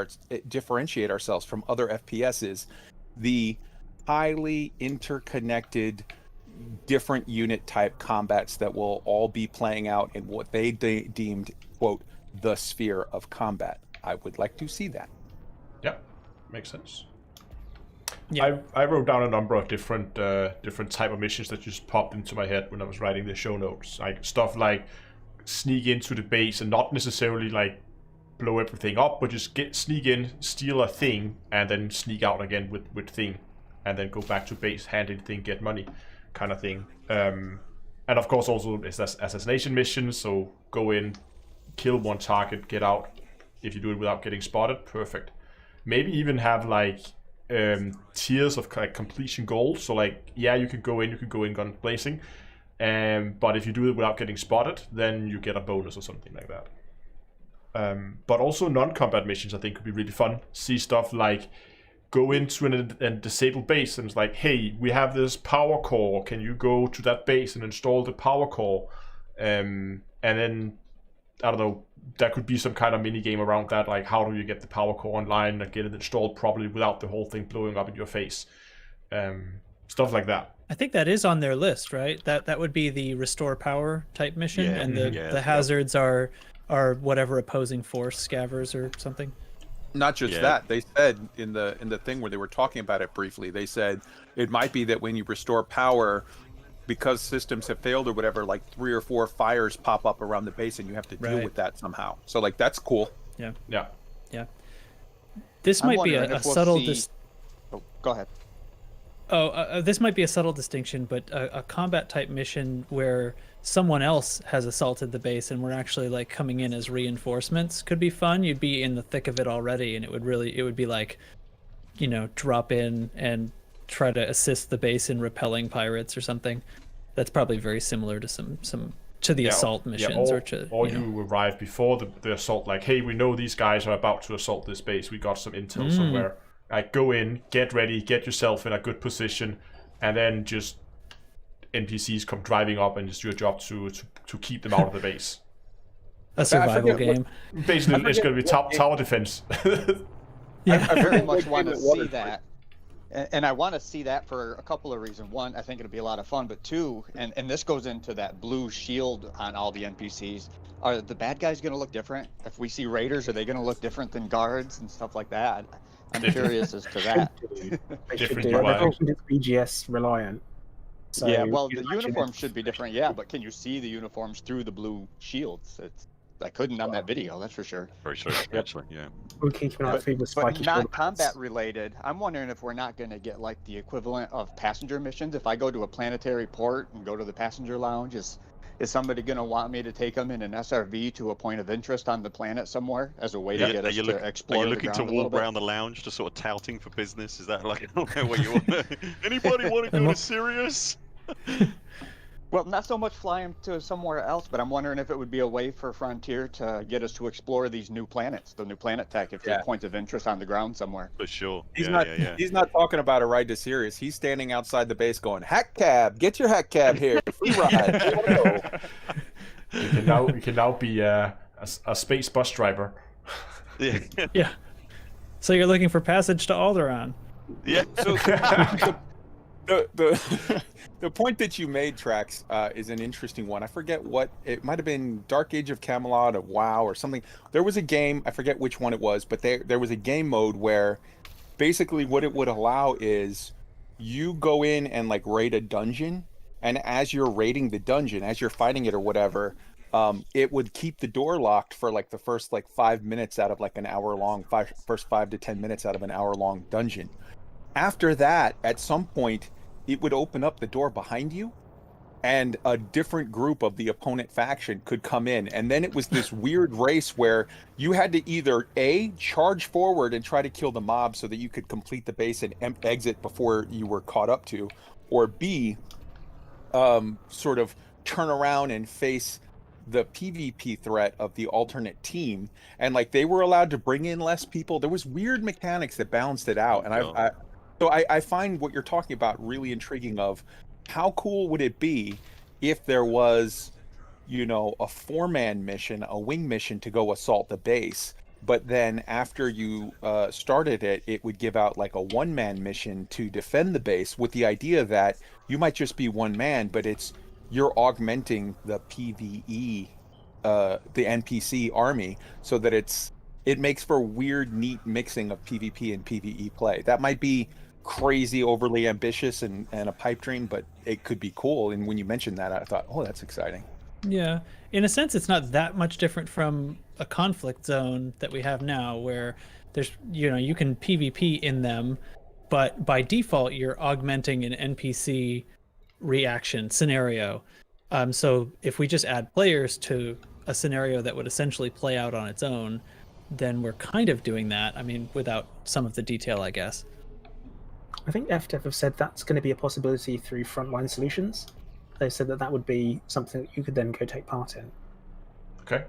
ourselves from other FPS is the highly interconnected different unit type combats that will all be playing out in what they deemed, quote, the sphere of combat. I would like to see that.
Yeah, makes sense.
Yeah.
I wrote down a number of different type of missions that just popped into my head when I was writing the show notes. Like stuff like sneak into the base and not necessarily like blow everything up, but just sneak in, steal a thing, and then sneak out again with thing, and then go back to base, hand in thing, get money, kind of thing. And of course also it's assassination missions, so go in, kill one target, get out. If you do it without getting spotted, perfect. Maybe even have like tiers of like completion goals. So like, yeah, you can go in gun blazing, but if you do it without getting spotted, then you get a bonus or something like that. But also non-combat missions I think could be really fun. See stuff like go into a disabled base and it's like, hey, we have this power core, can you go to that base and install the power core? And then I don't know, there could be some kind of mini game around that, like how do you get the power core online and get it installed properly without the whole thing blowing up in your face. Stuff like that.
I think that is on their list, right? That would be the restore power type mission,
Yeah,
and the hazards are whatever opposing force, scavers or something.
Not just that, they said in the thing where they were talking about it briefly, they said it might be that when you restore power, because systems have failed or whatever, like 3 or 4 fires pop up around the base and you have to deal with that somehow. So like that's cool.
Yeah.
I'm
This might be
wondering
a
if we'll
subtle
see- Oh, go ahead.
this might be a subtle distinction, but a combat type mission where someone else has assaulted the base and we're actually like coming in as reinforcements could be fun. You'd be in the thick of it already, and it would be like, you know, drop in and try to assist the base in repelling pirates or something. That's probably very similar to some to the assault missions,
or you arrive before the assault, like, hey, we know these guys are about to assault this base, we got some intel somewhere. Like, go in, get ready, get yourself in a good position, and then just NPCs come driving up and it's your job to keep them out of the base.
A survival game.
Basically, it's going to be tower defense.
Yeah.
I very much want to see that. And I want to see that for a couple of reasons. One, I think it'll be a lot of fun, but two, and this goes into that blue shield on all the NPCs, are the bad guys going to look different? If we see raiders, are they going to look different than guards and stuff like that? I'm curious as to that.
They should
Different
do.
UI.
They're just BGS reliant. So
yeah, well, the
you imagine
uniform should be different, yeah, but can you see the uniforms through the blue shields? couldn't on that video, that's for sure.
Very true, actually. Yeah.
We're keeping our feet with
But
spiky
not
shoulder
combat
pads.
related. I'm wondering if we're not going to get like the equivalent of passenger missions. If I go to a planetary port and go to the passenger lounge, is somebody going to want me to take them in an SRV to a point of interest on the planet somewhere as a way to get us to
Are
explore
you
the
looking to
ground a little
walk
bit?
around the lounge, just sort of touting for business? Is that like what you want? Anybody want to go to Sirius?
Well, not so much flying to somewhere else, but I'm wondering if it would be a way for Frontier to get us to explore these new planets, the new planet tech, if there's points of interest on the ground somewhere.
For sure.
He's not talking about a ride to Sirius. He's standing outside the base going, "Hack cab, get your hack cab here, free ride."
You can now be a space bus driver.
Yeah.
Yeah. So you're looking for passage to Alderaan.
Yeah.
So the point that you made, Trax, is an interesting one. I forget what it might have been. Dark Age of Camelot or WoW or something. There was a game, I forget which one it was, but there was a game mode where basically what it would allow is you go in and like raid a dungeon, and as you're raiding the dungeon, as you're fighting it or whatever, it would keep the door locked for like the first like 5 minutes out of like an hour long, first 5 to 10 minutes out of an hour long dungeon. After that, at some point, it would open up the door behind you, and a different group of the opponent faction could come in. And then it was this weird race where you had to either A, charge forward and try to kill the mob so that you could complete the base and exit before you were caught up to, or B, sort of turn around and face the PvP threat of the alternate team. And like they were allowed to bring in less people. There was weird mechanics that balanced it out. And I find what you're talking about really intriguing. Of how cool would it be if there was, you know, a 4-man mission, a wing mission to go assault the base, but then after you started it, it would give out like a 1-man mission to defend the base, with the idea that you might just be 1 man, but you're augmenting the PvE, the NPC army, so that it makes for weird, neat mixing of PvP and PvE play. That might be crazy, overly ambitious, and a pipe dream, but it could be cool. And when you mentioned that, I thought, oh, that's exciting.
Yeah. In a sense, it's not that much different from a conflict zone that we have now, where there's, you know, you can PvP in them, but by default, you're augmenting an NPC reaction scenario. So if we just add players to a scenario that would essentially play out on its own, then we're kind of doing that. I mean, without some of the detail, I guess.
I think FDev have said that's going to be a possibility through Frontline Solutions. They said that would be something that you could then go take part in.
Okay.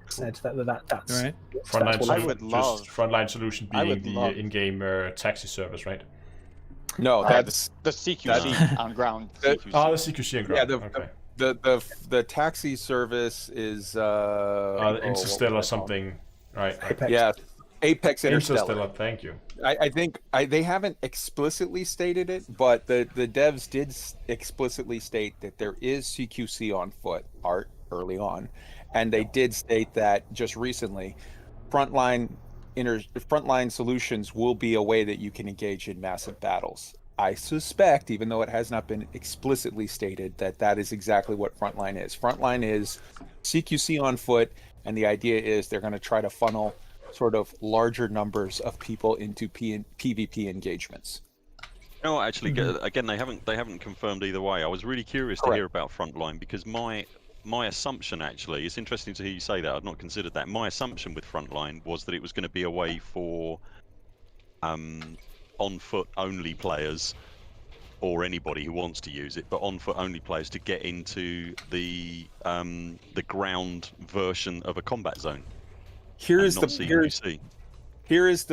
Said that's
right.
Frontline Solution being the in-game taxi service, right?
No, that's
the CQC on ground. CQC.
Oh, the CQC on ground.
Yeah,
okay.
the taxi service is
Interstellar something, right?
Apex.
Yeah, Apex Interstellar.
Interstellar, thank you.
I think they haven't explicitly stated it, but the devs did explicitly state that there is CQC on foot, Art, early on, and they did state that just recently, Frontline Solutions will be a way that you can engage in massive battles. I suspect, even though it has not been explicitly stated, that is exactly what Frontline is. Frontline is CQC on foot, and the idea is they're going to try to funnel sort of larger numbers of people into PvP engagements.
No, actually, again, they haven't confirmed either way. I was really curious to hear about Frontline, because my assumption, actually, it's interesting to hear you say that. I'd not considered that. My assumption with Frontline was that it was going to be a way for on-foot only players, or anybody who wants to use it, but on-foot only players to get into the ground version of a combat zone. Here is the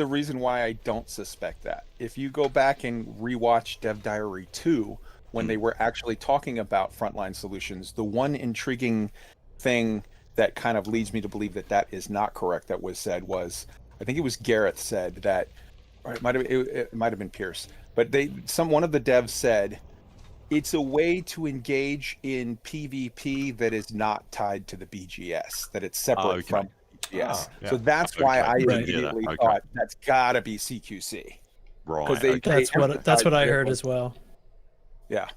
reason why I don't suspect that. If you go back and rewatch Dev Diary 2, when they were actually talking about Frontline Solutions, the one intriguing thing that kind of leads me to believe that is not correct that was said was, I think it was Gareth said that, or it might have been Pierce, but one of the devs said it's a way to engage in PvP that is not tied to the BGS, that it's separate from BGS. So that's why I immediately thought that's got to be CQC. Right.
That's what I heard as well.
Yeah.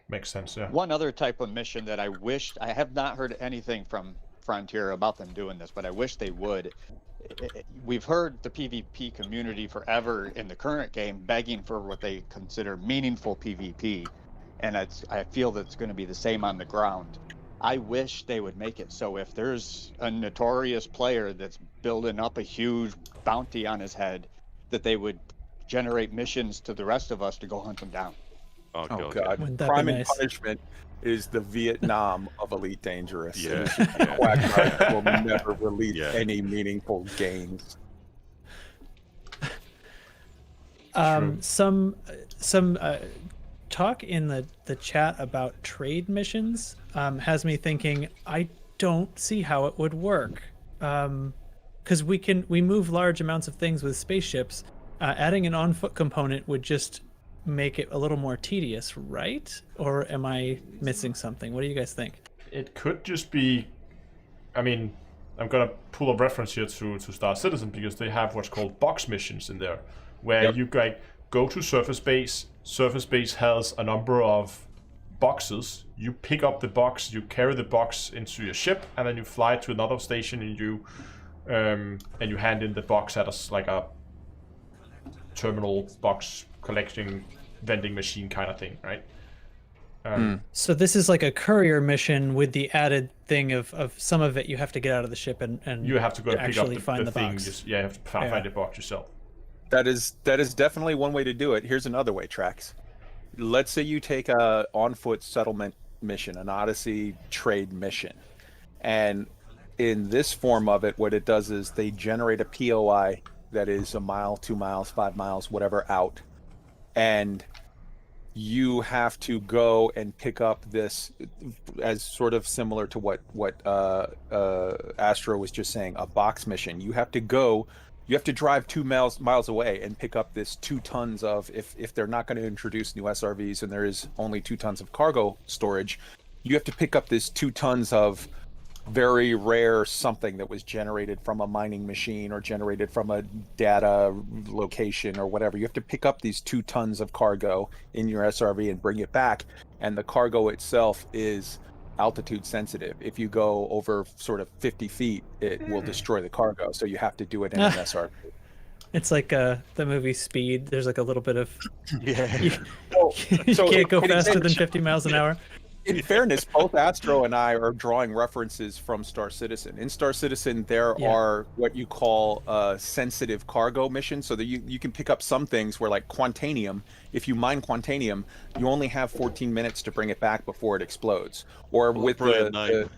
Makes sense, yeah.
One other type of mission that I have not heard anything from Frontier about them doing this, but I wish they would. We've heard the PvP community forever in the current game begging for what they consider meaningful PvP, and I feel that's going to be the same on the ground. I wish they would make it so if there's a notorious player that's building up a huge bounty on his head, that they would generate missions to the rest of us to go hunt them down.
Oh
God.
God!
Wouldn't that
Crime
be
and
nice?
punishment is the Vietnam of Elite Dangerous.
Yeah,
Quagmire will never release
Yeah.
any meaningful games.
Some talk in the chat about trade missions has me thinking I don't see how it would work, because we move large amounts of things with spaceships. Adding an on-foot component would just make it a little more tedious, right? Or am I missing something? What do you guys think?
It could just be, I mean, I'm gonna pull a reference here to Star Citizen because they have what's called box missions in there, where you go to surface base. Surface base has a number of boxes. You pick up the box, you carry the box into your ship, and then you fly to another station, and you hand in the box at a terminal box collecting vending machine kind of thing, right?
So this is like a courier mission with the added thing of some of it you have to get out of the ship and
You have to go pick up
actually
the
find the
thing.
box.
You have to find the box yourself.
That is definitely one way to do it. Here's another way, Trax. Let's say you take a on-foot settlement mission, an Odyssey trade mission, and in this form of it, what it does is they generate a POI that is 1 mile, 2 miles, 5 miles, whatever out, and you have to go and pick up this, as sort of similar to what Astro was just saying, a box mission. You have to drive 2 miles away and pick up this 2 tons of, if they're not going to introduce new SRVs and there is only 2 tons of cargo storage, you have to pick up this 2 tons of very rare something that was generated from a mining machine or generated from a data location or whatever. You have to pick up these 2 tons of cargo in your SRV and bring it back, and the cargo itself is altitude sensitive. If you go over sort of 50 feet, it will destroy the cargo, so you have to do it in an SRV.
It's like the movie Speed. There's like a little bit of you
So
can't go
in
faster than
addition-
50 miles an hour.
In fairness, both Astro and I are drawing references from Star Citizen. In Star Citizen, there are what you call sensitive cargo missions, so that you can pick up some things where, like Quantanium, if you mine Quantanium, you only have 14 minutes to bring it back before it explodes. Or with the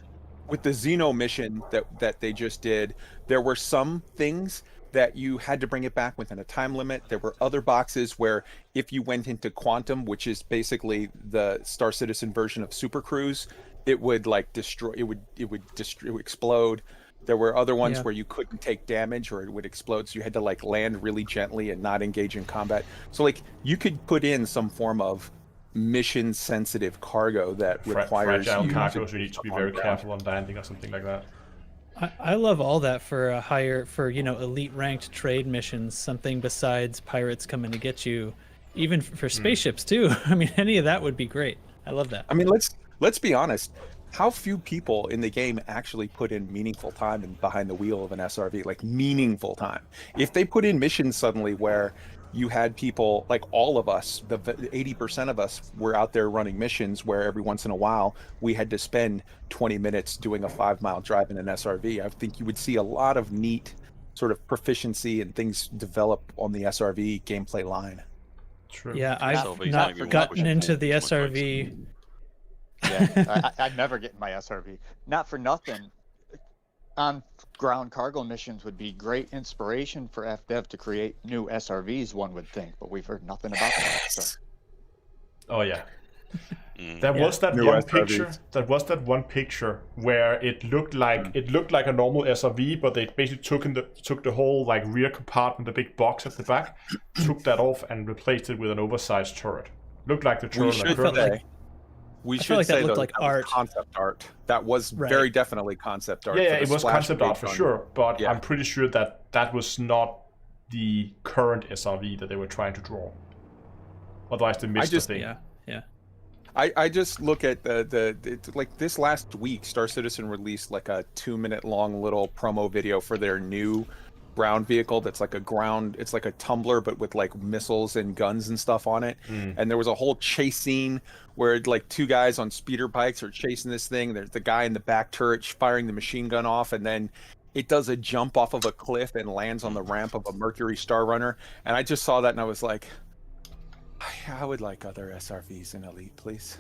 Xeno mission that they just did, there were some things that you had to bring it back within a time limit. There were other boxes where if you went into Quantum, which is basically the Star Citizen version of Super Cruise, it would like destroy, it would explode. There were other ones where you couldn't take damage or it would explode, so you had to like land really gently and not engage in combat. So like you could put in some form of mission sensitive cargo that requires
fragile
you
cargo, so you need to be very careful on landing or something like that.
I love all that for elite ranked trade missions, something besides pirates coming to get you, even for spaceships too. I mean, any of that would be great. I love that.
I mean, let's be honest. How few people in the game actually put in meaningful time behind the wheel of an SRV, like meaningful time. If they put in missions suddenly where you had people like all of us, the 80% of us were out there running missions where every once in a while we had to spend 20 minutes doing a 5-mile drive in an SRV. I think you would see a lot of neat sort of proficiency and things develop on the SRV gameplay line.
True.
Yeah, I've
SRVs
not
don't even
gotten
work.
into the
It's my
SRV.
Yeah, I'd never get in my SRV. Not for nothing. On ground cargo missions would be great inspiration for FDev to create new SRVs, one would think, but we've heard nothing about that. So.
Oh yeah. There was that
New
one
SRVs.
picture. There was that one picture where it looked like a normal SRV, but they basically took the whole like rear compartment, the big box at the back, took that off and replaced it with an oversized turret. Looked like the turret.
We
I feel
should
like that
say
looked
though,
like
that was
art.
concept art. That was
Right.
very definitely concept art.
Yeah,
for the
it was
splash
concept art
page
for
on-
sure, but
Yeah.
I'm pretty sure that was not the current SRV that they were trying to draw. Otherwise, they missed the thing.
Yeah.
I just look at like this last week, Star Citizen released like a 2-minute long little promo video for their new ground vehicle that's like it's like a tumbler but with like missiles and guns and stuff on it. And there was a whole chase scene where like 2 guys on speeder bikes are chasing this thing. There's the guy in the back turret firing the machine gun off, and then it does a jump off of a cliff and lands on the ramp of a Mercury Star Runner. And I just saw that and I was like, I would like other SRVs in Elite, please.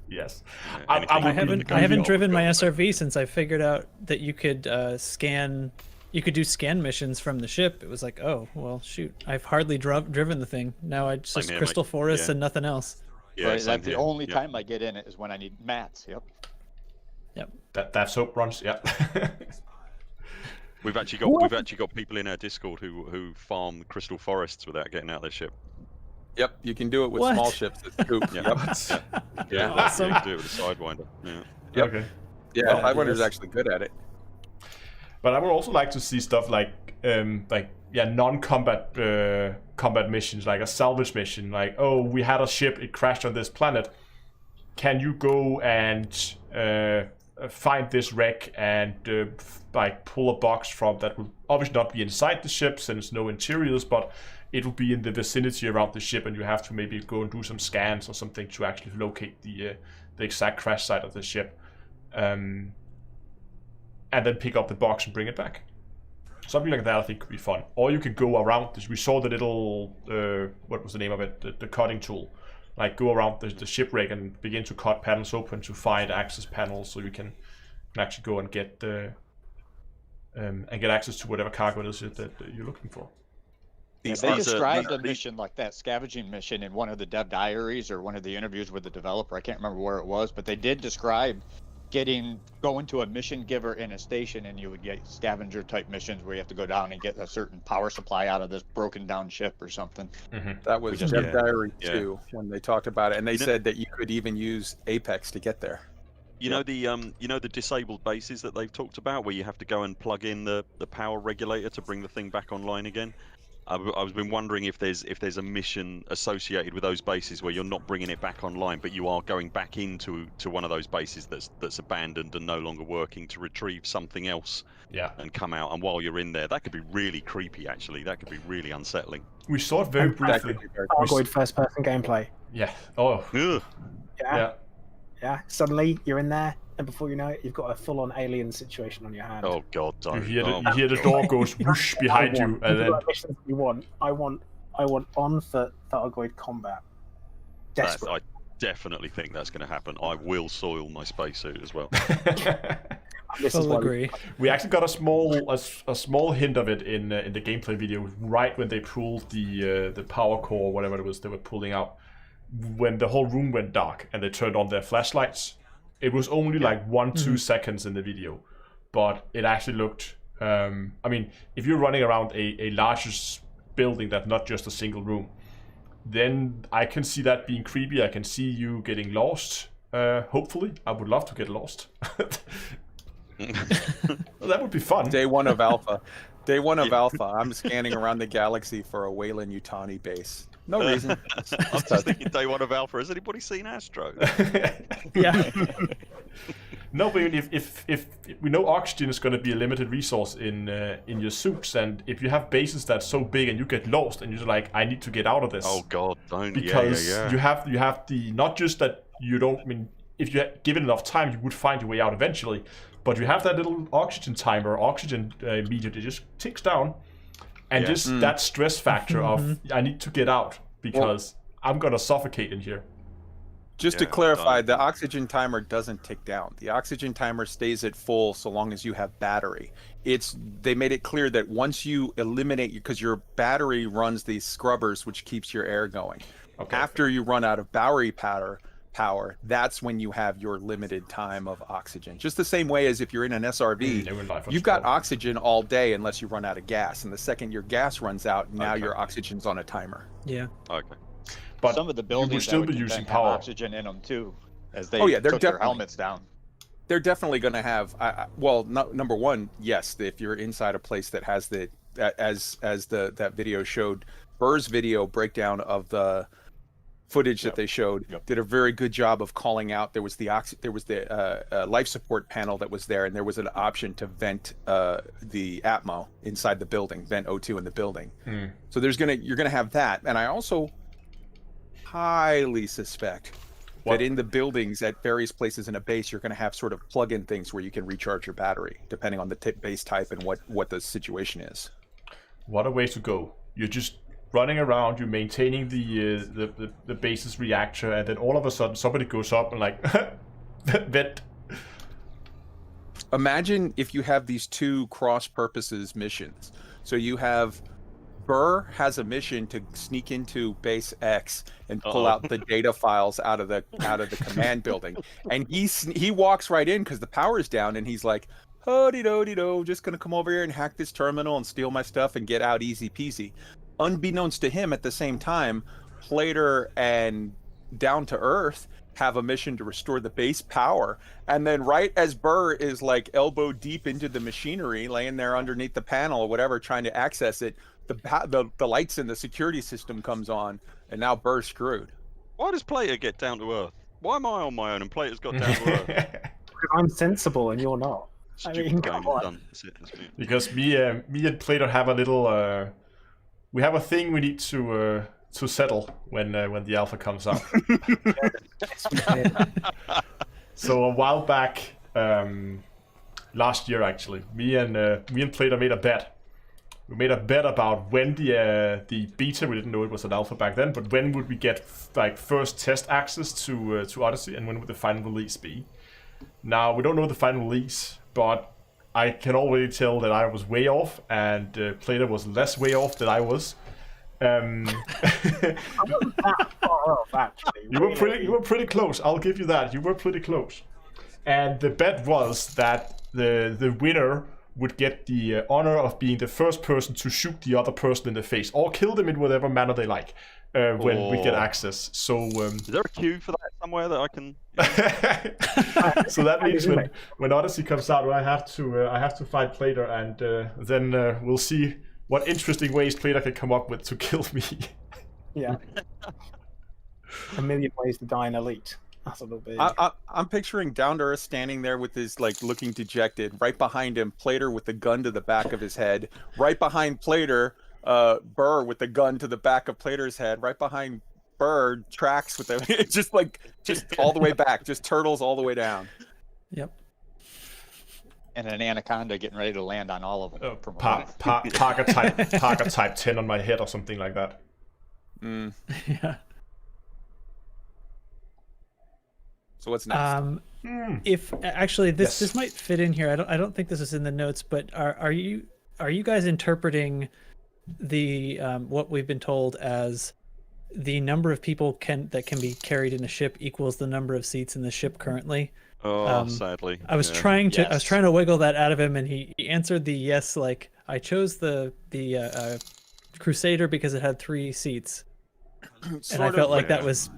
Yes.
I haven't driven my SRV since I figured out that you could do scan missions from the ship. It was like, oh, well, shoot. I've hardly driven the thing. Now it's just Crystal Forest and nothing else.
Yeah,
right, that's the only time I get in it is when I need mats. Yep.
That soap runs. Yeah.
We've actually got people in our Discord who farm crystal forests without getting out of their ship.
Yep, you can do it with small ships. It's cool.
Yeah,
Awesome.
you can do it with a Sidewinder. Yeah.
Yep.
Okay.
Yeah, Sidewinder's actually good at it.
But I would also like to see stuff like non-combat combat missions, like a salvage mission. Like, oh, we had a ship, it crashed on this planet. Can you go and find this wreck and like pull a box from that will obviously not be inside the ship since there's no interiors, but it will be in the vicinity around the ship, and you have to maybe go and do some scans or something to actually locate the exact crash site of the ship, and then pick up the box and bring it back. Something like that I think could be fun. Or you could go around this. We saw the little what was the name of it? The cutting tool. Like go around the shipwreck and begin to cut panels open to find access panels, so you can actually go and get access to whatever cargo it is that you're looking for.
Yeah, they described a mission like that, scavenging mission, in one of the dev diaries or one of the interviews with the developer. I can't remember where it was, but they did describe going to a mission giver in a station, and you would get scavenger type missions where you have to go down and get a certain power supply out of this broken down ship or something.
That was Dev Diary 2 when they talked about it, and they said that you could even use Apex to get there.
You know the disabled bases that they've talked about, where you have to go and plug in the power regulator to bring the thing back online again. I've been wondering if there's a mission associated with those bases where you're not bringing it back online, but you are going back into one of those bases that's abandoned and no longer working to retrieve something else.
Yeah.
And come out, and while you're in there, that could be really creepy. Actually, that could be really unsettling.
We saw it very briefly.
Targoid first-person gameplay.
Yeah. Oh.
Ugh.
Yeah. Suddenly you're in there, and before you know it, you've got a full-on alien situation on your hand.
Oh God! Don't.
You hear the door goes whoosh behind you, and then
I want on-foot Targoid combat. Desperate.
I definitely think that's going to happen. I will soil my spacesuit as well.
Full agree.
We actually got a small hint of it in the gameplay video right when they pulled the power core, whatever it was they were pulling out. When the whole room went dark and they turned on their flashlights, it was only like 1-2 seconds in the video, but it actually looked. I mean, if you're running around a larger building that's not just a single room, then I can see that being creepy. I can see you getting lost. Hopefully, I would love to get lost. That would be fun.
Day one of alpha. Alpha. I'm scanning around the galaxy for a Weyland Yutani base. No reason.
I'm just thinking day one of alpha. Has anybody seen Astro?
Yeah.
No, but if we know oxygen is going to be a limited resource in your suits, and if you have bases that's so big and you get lost and you're like, I need to get out of this.
Oh God, don't.
Because
yeah.
you have the, not just that you don't, I mean, if you had given enough time, you would find your way out eventually, but you have that little oxygen timer, oxygen meter that just ticks down, and just that stress factor of I need to get out because I'm gonna suffocate in here.
Just to clarify, the oxygen timer doesn't tick down. The oxygen timer stays at full so long as you have battery. They made it clear that once you eliminate, because your battery runs these scrubbers, which keeps your air going.
Okay.
After you run out of battery power, that's when you have your limited time of oxygen. Just the same way as if you're in an SRV, you've got oxygen all day unless you run out of gas. And the second your gas runs out, now your oxygen's on a timer.
Yeah.
Okay.
But some of the buildings
will still be using power.
Have oxygen in them too, as they
took
their helmets down.
They're definitely going to have. Number one, yes, if you're inside a place that has that video showed, Burr's video breakdown of the footage that they showed
Yep.
did a very good job of calling out. There was the life support panel that was there, and there was an option to vent the Atmo inside the building, vent O2 in the building. So you're gonna have that, and I also highly suspect that in the buildings at various places in a base, you're going to have sort of plug-in things where you can recharge your battery, depending on the base type and what the situation is.
What a way to go! You're just running around, you're maintaining the base's reactor, and then all of a sudden somebody goes up and like, vent.
Imagine if you have these two cross-purposes missions. So you have Burr has a mission to sneak into base X and pull out the data files out of the command building, and he walks right in because the power is down, and he's like, "Ho-de-do-de-do, just gonna come over here and hack this terminal and steal my stuff and get out easy peasy." Unbeknownst to him, at the same time, Plater and Down to Earth have a mission to restore the base power, and then right as Burr is like elbow deep into the machinery, laying there underneath the panel or whatever, trying to access it, the lights in the security system comes on, and now Burr's screwed.
Why does Plater get down to Earth? Why am I on my own and Plater's got down to Earth?
Because I'm sensible and you're not.
Stupid game done. That's it.
Because me and Plater have a little, we have a thing we need to settle when the alpha comes out. So a while back, last year actually, me and Plater made a bet. We made a bet about when the beta, we didn't know it was an alpha back then, but when would we get like first test access to Odyssey, and when would the final release be? Now we don't know the final release, but I can already tell that I was way off, and Plater was less way off than I was.
I wasn't that far off, actually.
You were pretty close. I'll give you that. You were pretty close. And the bet was that the winner would get the honor of being the first person to shoot the other person in the face, or kill them in whatever manner they like, when we get access. So
is there a queue for that somewhere that I can?
So that means when Odyssey comes out, I have to fight Plater, and then we'll see what interesting ways Plater can come up with to kill me.
Yeah. A million ways to die in Elite. That's what it'll be.
I'm picturing Down to Earth standing there with his, like, looking dejected. Right behind him, Plater with the gun to the back of his head. Right behind Plater, Burr with the gun to the back of Plater's head. Right behind Burr, Trax with the just all the way back, just turtles all the way down.
Yep.
And an anaconda getting ready to land on all of them.
Parker type 10 on my head or something like that.
Yeah.
So what's next?
If actually this might fit in here. I don't think this is in the notes, but are you guys interpreting the what we've been told as the number of people that can be carried in a ship equals the number of seats in the ship currently?
Sadly.
I was trying to wiggle that out of him, and he answered the yes. Like, I chose the Crusader because it had 3 seats, and I felt like that was.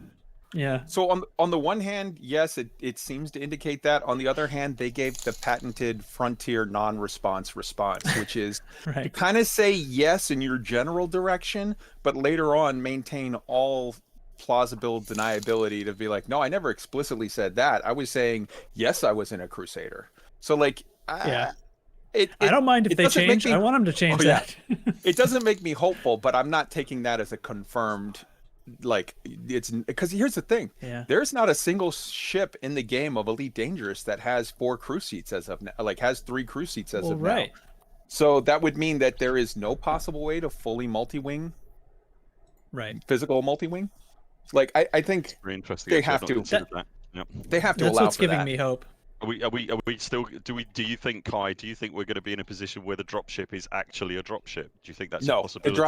Yeah.
So on the one hand, yes, it seems to indicate that. On the other hand, they gave the patented Frontier non-response response, which is
right.
You kind of say yes in your general direction, but later on maintain all plausible deniability to be like, no, I never explicitly said that. I was saying yes, I was in a Crusader. So like,
I don't mind if they change. I want them to change that.
It doesn't make me hopeful, but I'm not taking that as a confirmed. Like, it's because here's the thing, there's not a single ship in the game of Elite Dangerous that has 4 crew seats as of now, like has 3 crew seats as of now. So that would mean that there is no possible way to fully multi-wing, physical multi-wing. Like, I think they have to. They have to.
That's
allow
what's
for
giving
that.
me hope.
Are we still? Do you think, Kai? Do you think we're going to be in a position where the dropship is actually a dropship? Do you think that's a possibility?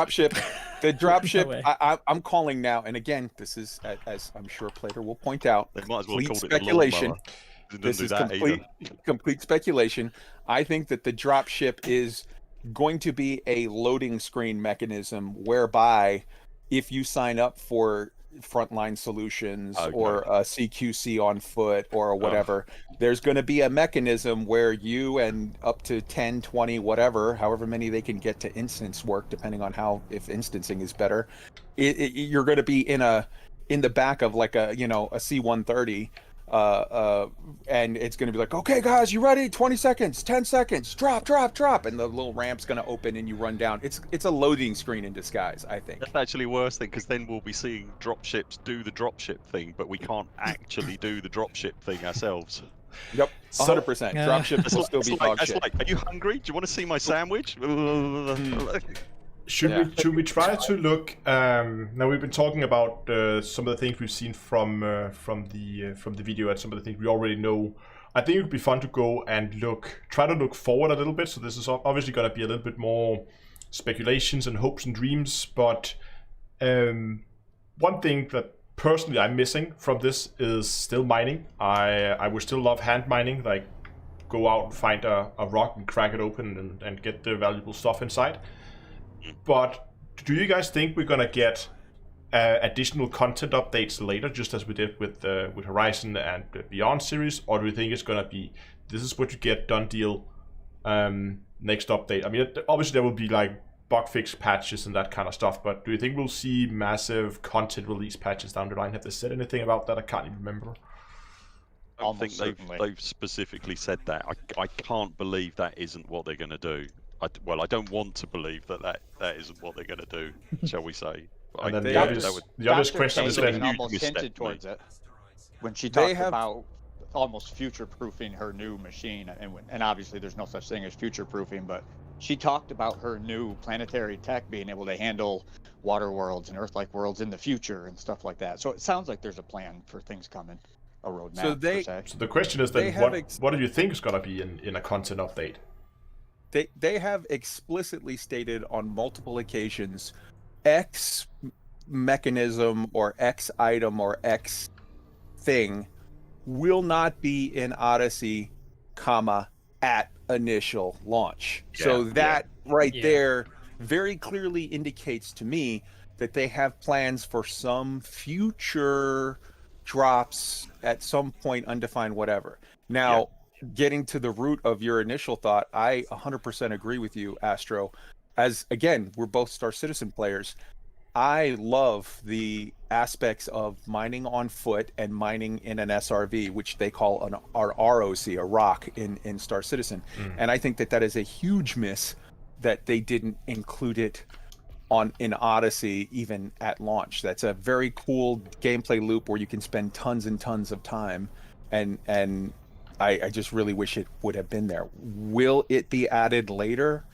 The dropship. I'm calling now, and again, this is, as I'm sure Plater will point out,
they might as well call
speculation.
This is
complete speculation. I think that the dropship is going to be a loading screen mechanism whereby, if you sign up for Frontline Solutions or a CQC on foot or whatever, there's going to be a mechanism where you and up to 10, 20, whatever, however many they can get to instance work, depending on if instancing is better, you're going to be in in the back of like a a C-130, and it's going to be like, okay guys, you ready? 20 seconds, 10 seconds, drop, and the little ramp's going to open and you run down. It's a loading screen in disguise, I think.
That's actually worse thing, because then we'll be seeing dropships do the dropship thing, but we can't actually do the dropship thing ourselves.
Yep, 100%. Dropship will still be dog shit.
Like, are you hungry? Do you want to see my sandwich?
Should we try to look? Now we've been talking about some of the things we've seen from the video and some of the things we already know. I think it would be fun to go and try to look forward a little bit. So this is obviously going to be a little bit more speculations and hopes and dreams. But one thing that personally I'm missing from this is still mining. I would still love hand mining, like go out and find a rock and crack it open and get the valuable stuff inside. But do you guys think we're gonna get additional content updates later, just as we did with Horizon and the Beyond series, or do you think it's gonna be this is what you get, done deal, next update? I mean, obviously there will be like bug fix patches and that kind of stuff, but do you think we'll see massive content release patches down the line? Have they said anything about that? I can't even remember.
I don't think they've specifically said that. I can't believe that isn't what they're going to do. I don't want to believe that isn't what they're going to do, shall we say.
And then the obvious question is then
almost hinted towards it when she talked about almost future-proofing her new machine, and obviously there's no such thing as future-proofing, but she talked about her new planetary tech being able to handle water worlds and Earth-like worlds in the future and stuff like that. So it sounds like there's a plan for things coming, a roadmap.
So the question is then, what do you think is going to be in a content update?
They have explicitly stated on multiple occasions, X mechanism or X item or X thing will not be in Odyssey, at initial launch. So that there very clearly indicates to me that they have plans for some future drops at some point, undefined whatever. Now, getting to the root of your initial thought, I 100% agree with you, Astro. As again, we're both Star Citizen players. I love the aspects of mining on foot and mining in an SRV, which they call our ROC, a rock in Star Citizen. And I think that is a huge miss that they didn't include it in Odyssey even at launch. That's a very cool gameplay loop where you can spend tons and tons of time, and I just really wish it would have been there. Will it be added later?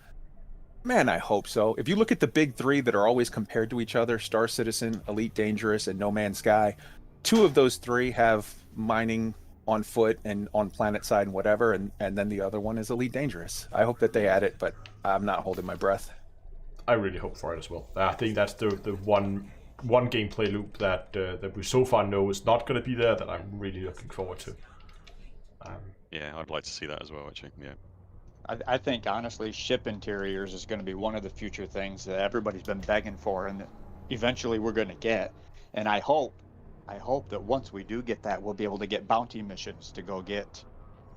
Man, I hope so. If you look at the big three that are always compared to each other, Star Citizen, Elite Dangerous, and No Man's Sky, 2 of those 3 have mining on foot and on planet side and whatever, and then the other one is Elite Dangerous. I hope that they add it, but I'm not holding my breath.
I really hope for it as well. I think that's the one gameplay loop that we so far know is not going to be there, that I'm really looking forward to.
Yeah, I'd like to see that as well, actually. Yeah.
I think, honestly, ship interiors is going to be one of the future things that everybody's been begging for and that eventually we're going to get. And I hope that once we do get that, we'll be able to get bounty missions to go get,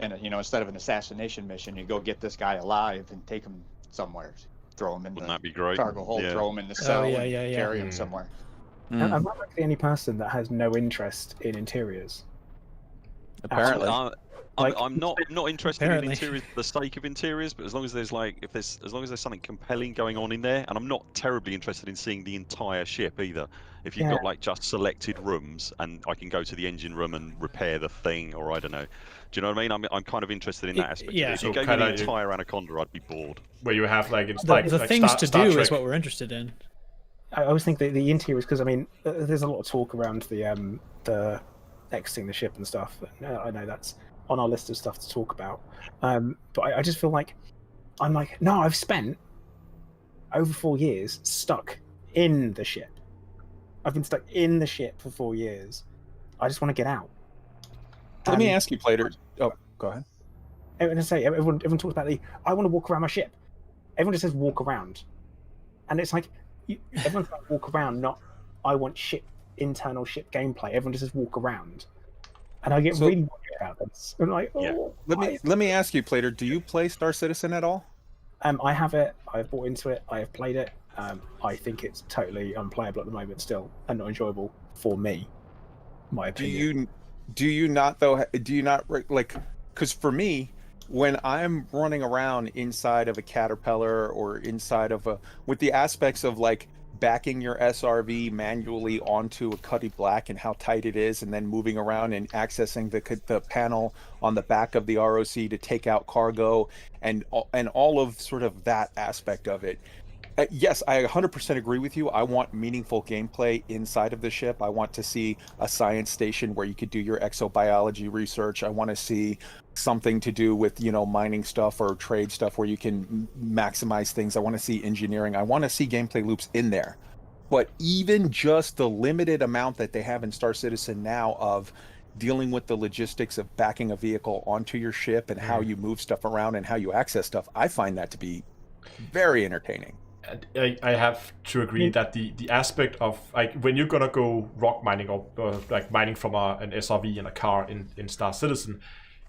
and instead of an assassination mission, you go get this guy alive and take him somewhere, throw him in the cargo hold, throw him in the cell, and carry him somewhere.
I'm not like the only person that has no interest in interiors.
Apparently.
I'm not interested in interiors for the sake of interiors, but as long as there's something compelling going on in there, and I'm not terribly interested in seeing the entire ship either. If you've got like just selected rooms, and I can go to the engine room and repair the thing, or I don't know. Do you know what I mean? I'm kind of interested in that aspect.
Yeah.
If you gave me the entire Anaconda, I'd be bored.
Where you have like
the things to do is what we're interested in.
I always think that the interiors, because I mean, there's a lot of talk around the exiting the ship and stuff. I know that's on our list of stuff to talk about, but I just feel like no, I've spent over 4 years stuck in the ship. I've been stuck in the ship for 4 years. I just want to get out.
Let me ask you, Plater. Oh, go ahead.
Everyone talks about I want to walk around my ship. Everyone just says walk around, and it's like everyone's like walk around, not I want internal ship gameplay. Everyone just says walk around. And I get really worried about this. I'm like,
let me ask you, Plater, do you play Star Citizen at all?
I have it. I've bought into it. I have played it. I think it's totally unplayable at the moment still, and not enjoyable for me. My opinion.
Do you not though? Do you not like? Because for me, when I'm running around inside of a Caterpillar or inside of with the aspects of like backing your SRV manually onto a Cuddy Black and how tight it is, and then moving around and accessing the panel on the back of the ROC to take out cargo, and all of sort of that aspect of it. Yes, I 100% agree with you. I want meaningful gameplay inside of the ship. I want to see a science station where you could do your exobiology research. I want to see something to do with, mining stuff or trade stuff where you can maximize things. I want to see engineering. I want to see gameplay loops in there. But even just the limited amount that they have in Star Citizen now of dealing with the logistics of backing a vehicle onto your ship and how you move stuff around and how you access stuff, I find that to be very entertaining.
I have to agree that the aspect of like when you're gonna go rock mining or like mining from an SRV in a car in Star Citizen,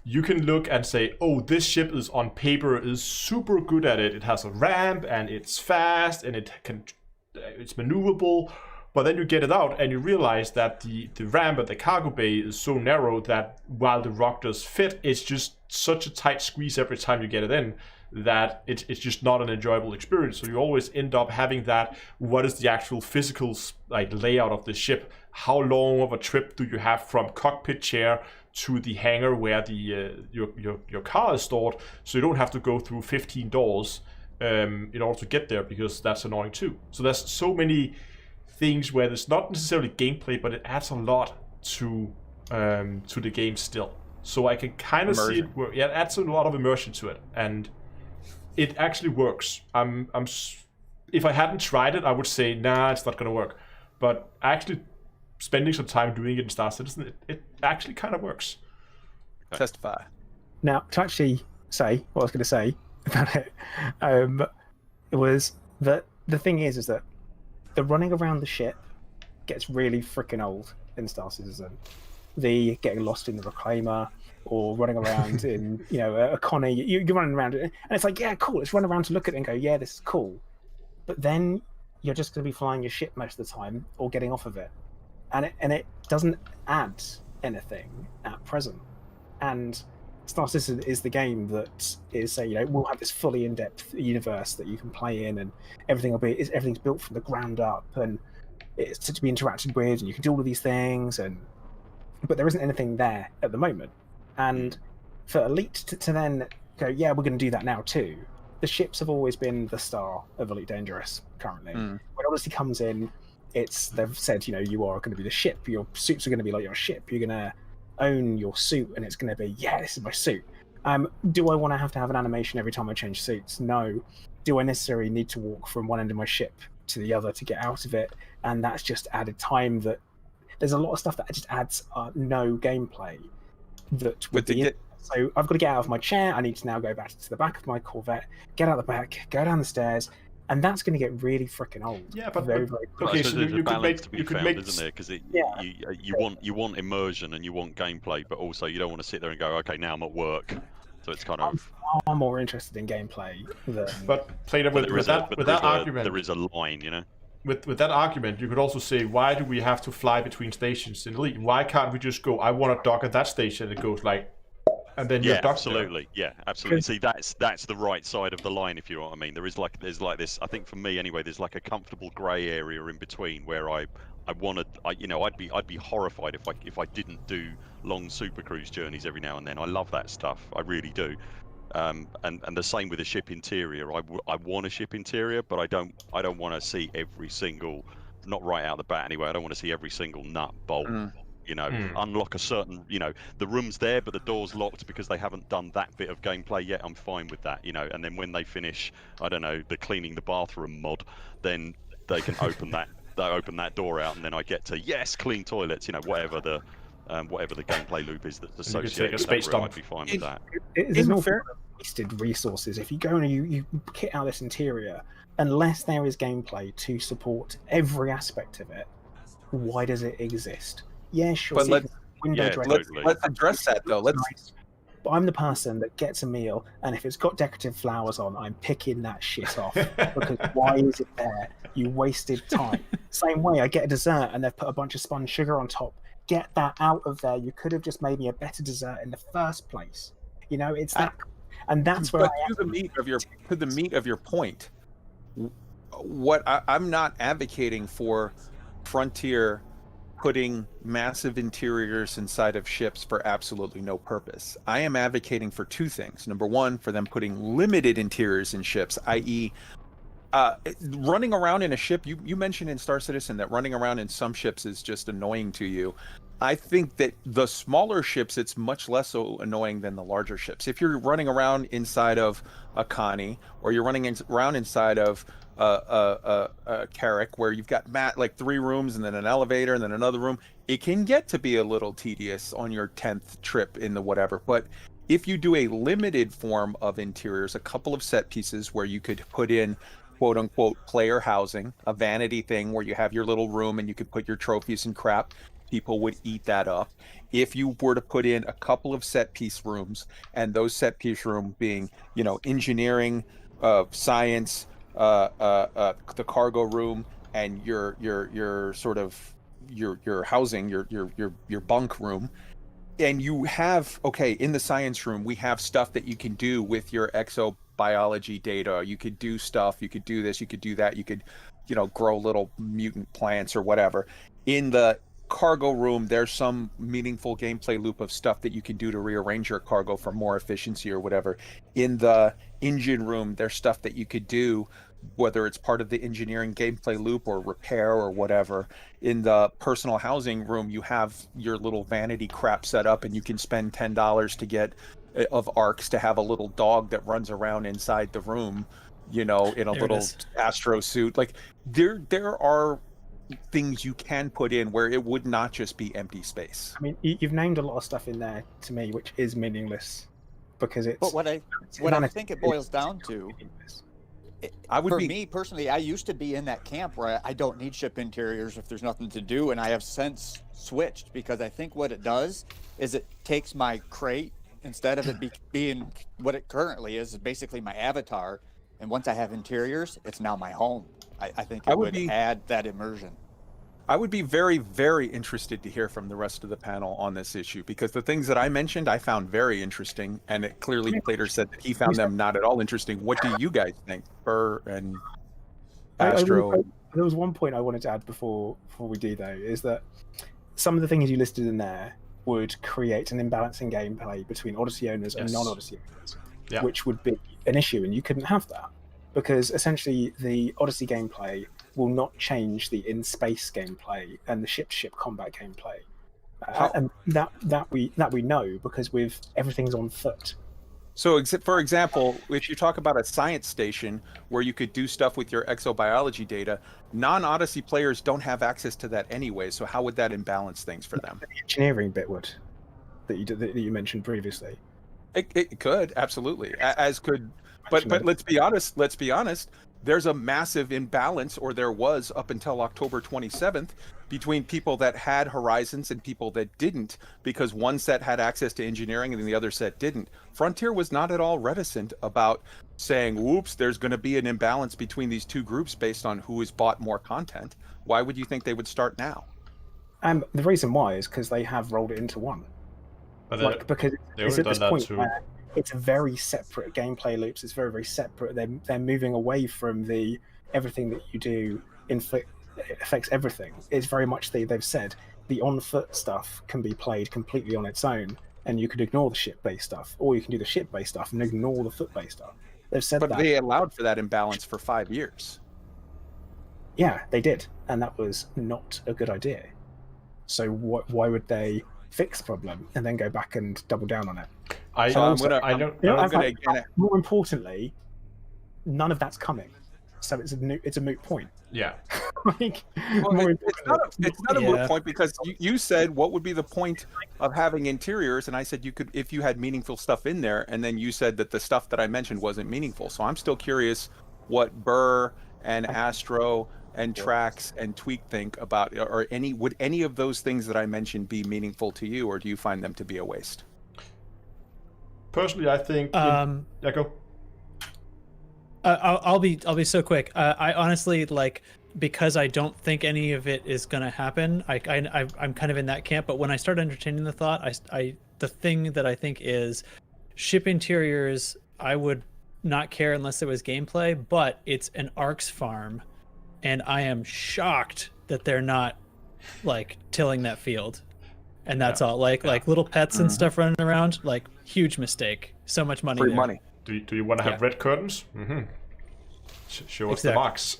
you can look and say, oh, this ship is on paper is super good at it. It has a ramp and it's fast and it's maneuverable. But then you get it out and you realize that the ramp at the cargo bay is so narrow that while the rock does fit, it's just such a tight squeeze every time you get it in that it's just not an enjoyable experience. So you always end up having that, what is the actual physical like layout of the ship? How long of a trip do you have from cockpit chair to the hangar where the your car is stored, so you don't have to go through 15 doors in order to get there, because that's annoying too. So there's so many things where there's not necessarily gameplay, but it adds a lot to the game still. So I can kind of see it. It adds a lot of immersion to it, and it actually works. If I hadn't tried it, I would say, nah, it's not gonna work. But actually spending some time doing it in Star Citizen, it actually kind of works.
Testify.
Now, to actually say what I was going to say about it, it was that the thing is that the running around the ship gets really freaking old in Star Citizen. The getting lost in the Reclaimer, or running around in, a Connie, you're running around and it's like, yeah, cool, let's run around to look at it and go, yeah, this is cool. But then you're just going to be flying your ship most of the time or getting off of it. And it doesn't add anything at present. And Star Citizen is the game that is saying, we'll have this fully in-depth universe that you can play in, and everything's built from the ground up, and it's to be interacted with, and you can do all of these things, but there isn't anything there at the moment. And for Elite to then go, yeah, we're going to do that now too. The ships have always been the star of Elite Dangerous currently. When Odyssey comes in, they've said, you are going to be the ship. Your suits are going to be like your ship. You're going to own your suit, and it's going to be, yeah, this is my suit. Do I want to have an animation every time I change suits? No. Do I necessarily need to walk from one end of my ship to the other to get out of it? And that's just added time. That there's a lot of stuff that just adds no gameplay. That would be it. So I've got to get out of my chair. I need to now go back to the back of my Corvette, get out the back, go down the stairs, and that's going to get really freaking old.
Yeah, but
very, very
okay, so there's a balance to be found, isn't there? Because you want immersion and you want gameplay, but also you don't want to sit there and go, okay, now I'm at work. So it's kind of.
I'm more interested in gameplay than.
But played with that argument,
there is a line,
With that argument, you could also say, why do we have to fly between stations in Elite? Why can't we just go, I want to dock at that station? It goes like, and then you're docked
absolutely. There. Yeah, absolutely. See, that's the right side of the line, if you know what I mean. There's like this. I think for me anyway, there's like a comfortable grey area in between where I'd be horrified if I didn't do long super cruise journeys every now and then. I love that stuff. I really do. And the same with the ship interior. I want a ship interior, but I don't want to see every single, not right out the bat anyway. I don't want to see every single nut bolt. Unlock a certain, the room's there, but the door's locked because they haven't done that bit of gameplay yet. I'm fine with that, And then when they finish, I don't know, the cleaning the bathroom mod, then they can open that door out, and then I get to clean toilets, whatever the gameplay loop is that's associated with that room, I'd be fine with that.
There's no wasted resources. If you go and you kit out this interior, unless there is gameplay to support every aspect of it, why does it exist? Yeah, sure.
But let's address that though.
But I'm the person that gets a meal, and if it's got decorative flowers on, I'm picking that shit off. Because why is it there? You wasted time. Same way, I get a dessert, and they've put a bunch of spun sugar on top. Get that out of there. You could have just made me a better dessert in the first place. You know, it's that, and that's where
But to the meat of your point, what I'm not advocating for Frontier putting massive interiors inside of ships for absolutely no purpose. I am advocating for two things. Number one, for them putting limited interiors in ships, i.e., running around in a ship. You mentioned in Star Citizen that running around in some ships is just annoying to you. I think that the smaller ships, it's much less so annoying than the larger ships. If you're running around inside of a Connie, or you're running around inside of a Carrack, where you've got like 3 rooms and then an elevator and then another room, it can get to be a little tedious on your 10th trip in the whatever. But if you do a limited form of interiors, a couple of set pieces where you could put in quote unquote player housing, a vanity thing where you have your little room and you could put your trophies and crap, people would eat that up. If you were to put in a couple of set piece rooms, and those set piece room being, you know, engineering, science, the cargo room, and your sort of your housing, your bunk room, and you have, okay, in the science room we have stuff that you can do with your exobiology data. You could do stuff, you could do this, you could do that, you could, you know, grow little mutant plants or whatever. In the cargo room, there's some meaningful gameplay loop of stuff that you can do to rearrange your cargo for more efficiency or whatever. In the engine room, there's stuff that you could do, whether it's part of the engineering gameplay loop or repair or whatever. In the personal housing room, you have your little vanity crap set up, and you can spend $10 to get of arcs to have a little dog that runs around inside the room, you know, in a little astro suit. Like there are things you can put in where it would not just be empty space.
I mean, you've named a lot of stuff in there to me which is meaningless, because it's.
But what I think it boils down to, me personally, I used to be in that camp where I don't need ship interiors if there's nothing to do, and I have since switched, because I think what it does is it takes my crate, instead of it being what it currently is basically my avatar, and once I have interiors, it's now my home. I think it would add that immersion.
I would be very, very interested to hear from the rest of the panel on this issue, because the things that I mentioned I found very interesting, and it clearly Plater said that he found them not at all interesting. What do you guys think, Burr and Astro?
There was one point I wanted to add before we do, though, is that some of the things you listed in there would create an imbalance in gameplay between Odyssey owners and non-Odyssey owners, which would be an issue, and you couldn't have that, because essentially the Odyssey gameplay will not change the in-space gameplay and the ship-to-ship combat gameplay, and that we know, because with everything's on foot.
So, for example, if you talk about a science station where you could do stuff with your exobiology data, non-Odyssey players don't have access to that anyway. So how would that imbalance things for them?
The engineering bit would, that you mentioned previously.
It could, absolutely, as could. But let's be honest. There's a massive imbalance, or there was up until October 27th, between people that had Horizons and people that didn't, because one set had access to engineering and the other set didn't. Frontier was not at all reticent about saying, "Oops, there's going to be an imbalance between these two groups based on who has bought more content." Why would you think they would start now?
The reason why is because they have rolled it into one.
But
because it's at this point where it's a very separate gameplay loops. It's very, very separate. They're moving away from the everything that you do affects everything. It's very much they've said the on-foot stuff can be played completely on its own, and you could ignore the ship-based stuff, or you can do the ship-based stuff and ignore the foot-based stuff. They've said that.
But they allowed for that imbalance for 5 years.
Yeah, they did, and that was not a good idea. So why would they fix the problem and then go back and double down on it? More importantly, none of that's coming, so it's a moot point.
Yeah.
It's not a moot point, because you said what would be the point of having interiors, and I said you could if you had meaningful stuff in there, and then you said that the stuff that I mentioned wasn't meaningful. So I'm still curious what Burr and Astro and Trax and Tweak think about, or would any of those things that I mentioned be meaningful to you, or do you find them to be a waste?
personally, I think.
Yeah,
go.
I'll be so quick. I honestly because I don't think any of it is gonna happen. I'm kind of in that camp. But when I start entertaining the thought, the thing that I think is ship interiors. I would not care unless there was gameplay, but it's an Arcs farm, and I am shocked that they're not tilling that field, and that's all. Like little pets and stuff running around. Huge mistake. So much money.
Free
there.
money.
Do you want to have red curtains? Mm-hmm. Show us the box.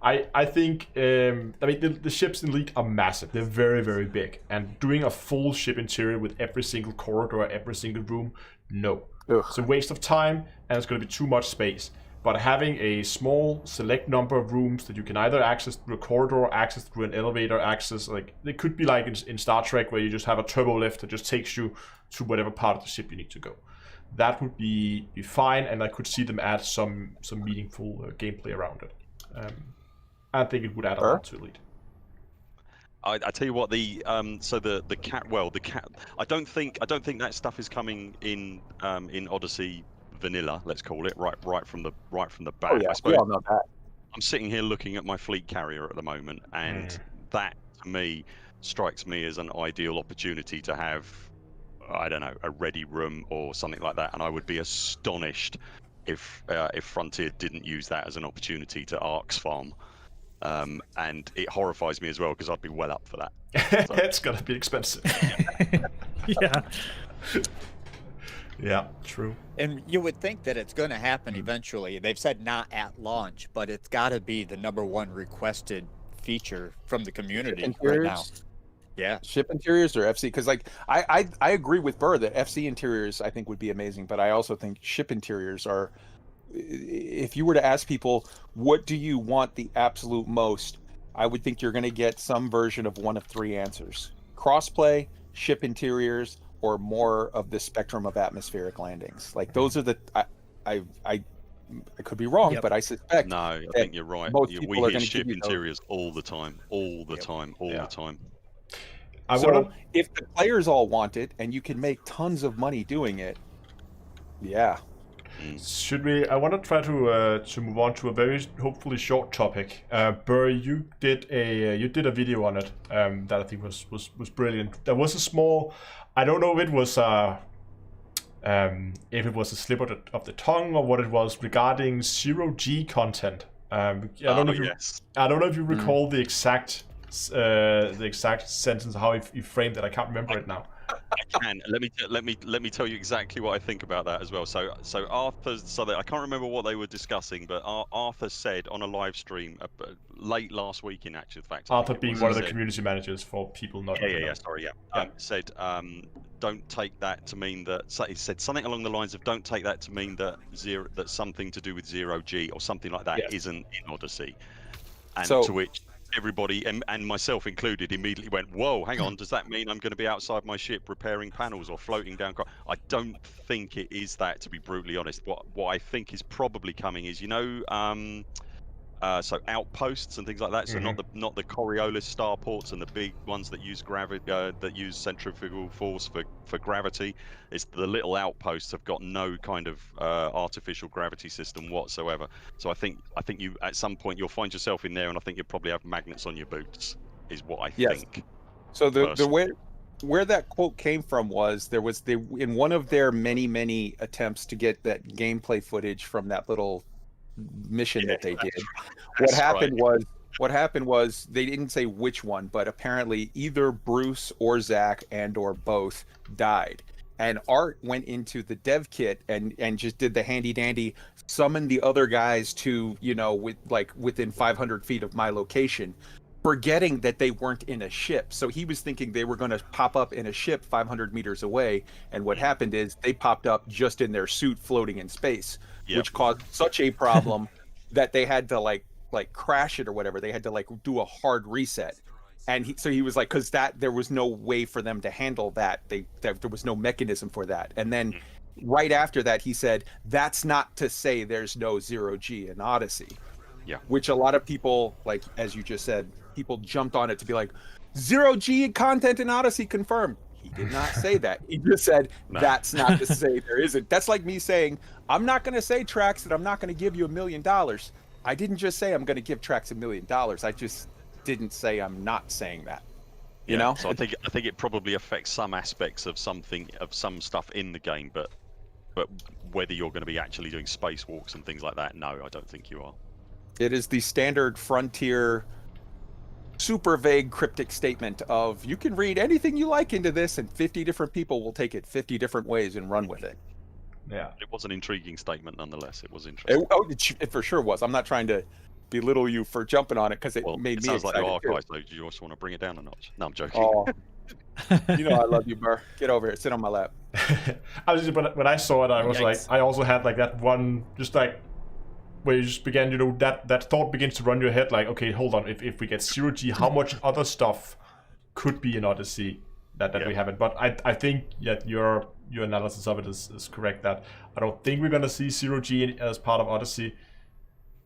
I think the ships in Elite are massive. They're very, very big, and doing a full ship interior with every single corridor, every single room, no. Ugh. It's a waste of time, and it's going to be too much space. But having a small select number of rooms that you can either access through a corridor, access through an elevator, it could be like in Star Trek, where you just have a turbo lift that just takes you to whatever part of the ship you need to go. That would be fine, and I could see them add some meaningful gameplay around it. I think it would add a lot to Elite.
I tell you what, the cat. Well, the cat. I don't think that stuff is coming in Odyssey vanilla. Let's call it right from the back.
Oh, yeah.
I suppose
We all know that.
I'm sitting here looking at my fleet carrier at the moment, and that to me strikes me as an ideal opportunity to have, I don't know, a ready room or something like that. And I would be astonished if Frontier didn't use that as an opportunity to Arcs farm. And it horrifies me as well, because I'd be well up for that. So.
It's gonna be expensive.
Yeah.
Yeah, true.
And you would think that it's going to happen eventually. They've said not at launch, but it's got to be the #1 requested feature from the community right now. Yeah,
ship interiors or FC? Because I agree with Burr that FC interiors I think would be amazing, but I also think ship interiors are. If you were to ask people, what do you want the absolute most, I would think you're going to get some version of one of three answers: crossplay, ship interiors, or more of the spectrum of atmospheric landings. Those are the I could be wrong, but I suspect.
No, I think you're right. We hear ship interiors all the time, all the time.
If the players all want it and you can make tons of money doing it, yeah.
Should we? I want to try to move on to a very hopefully short topic. Burr, you did a video on it that I think was brilliant. There was a small, I don't know if it was a slip of the tongue or what it was, regarding 0G content. I don't know if you recall the exact sentence, how you framed it. I can't remember it now.
I can. Let me tell you exactly what I think about that as well. So Arthur, I can't remember what they were discussing, but Arthur said on a live stream late last week, in actual fact.
Arthur being one of the community managers, for people not.
Said don't take that to mean that. So he said something along the lines of, don't take that to mean that that something to do with 0G or something like that isn't in Odyssey. And to which everybody, and myself included, immediately went, whoa, hang on, does that mean I'm going to be outside my ship repairing panels or floating down? I don't think it is that, to be brutally honest. What I think is probably coming is, so outposts and things like that. So not the Coriolis starports and the big ones that use gravity, that use centrifugal force for gravity. It's the little outposts have got no kind of artificial gravity system whatsoever. So I think you, at some point, you'll find yourself in there, and I think you'll probably have magnets on your boots, is what I think.
So the where that quote came from was in one of their many attempts to get that gameplay footage from that little mission that they did. What happened was they didn't say which one, but apparently either Bruce or Zach or both died, and Art went into the dev kit and just did the handy dandy summon the other guys to within 500 feet of my location, forgetting that they weren't in a ship. So he was thinking they were going to pop up in a ship 500 meters away, and what happened is they popped up just in their suit floating in space. Which caused such a problem that they had to like crash it or whatever. They had to do a hard reset, and he was like, because there was no way for them to handle that. There was no mechanism for that. And then right after that, he said, "That's not to say there's no 0G in Odyssey."
Yeah.
Which a lot of people, as you just said, people jumped on it to be like, 0G content in Odyssey confirmed. He did not say that. He just said, that's not to say there isn't. That's like me saying, I'm not going to say, Trax, that I'm not going to give you $1 million. I didn't just say I'm going to give Trax $1 million. I just didn't say I'm not saying that. You know?
So I think it probably affects some aspects of some stuff in the game, but whether you're going to be actually doing spacewalks and things like that, no, I don't think you are.
It is the standard Frontier super vague cryptic statement of you can read anything you like into this and 50 different people will take it 50 different ways and run with it.
Yeah.
It was an intriguing statement nonetheless. It was interesting.
It for sure was. I'm not trying to belittle you for jumping on it because it made me
sounds like you are,
excited
guys. So do you also want to bring it down a notch? No, I'm joking.
Oh, you know I love you, Burr. Get over here. Sit on my lap.
When I saw it, I was
Yikes.
like, I also had like that one, just like, where you just began, that thought begins to run your head, like, okay, hold on, if we get 0G, how much other stuff could be in Odyssey that we haven't? But I think that your analysis of it is correct, that I don't think we're going to see 0G as part of Odyssey,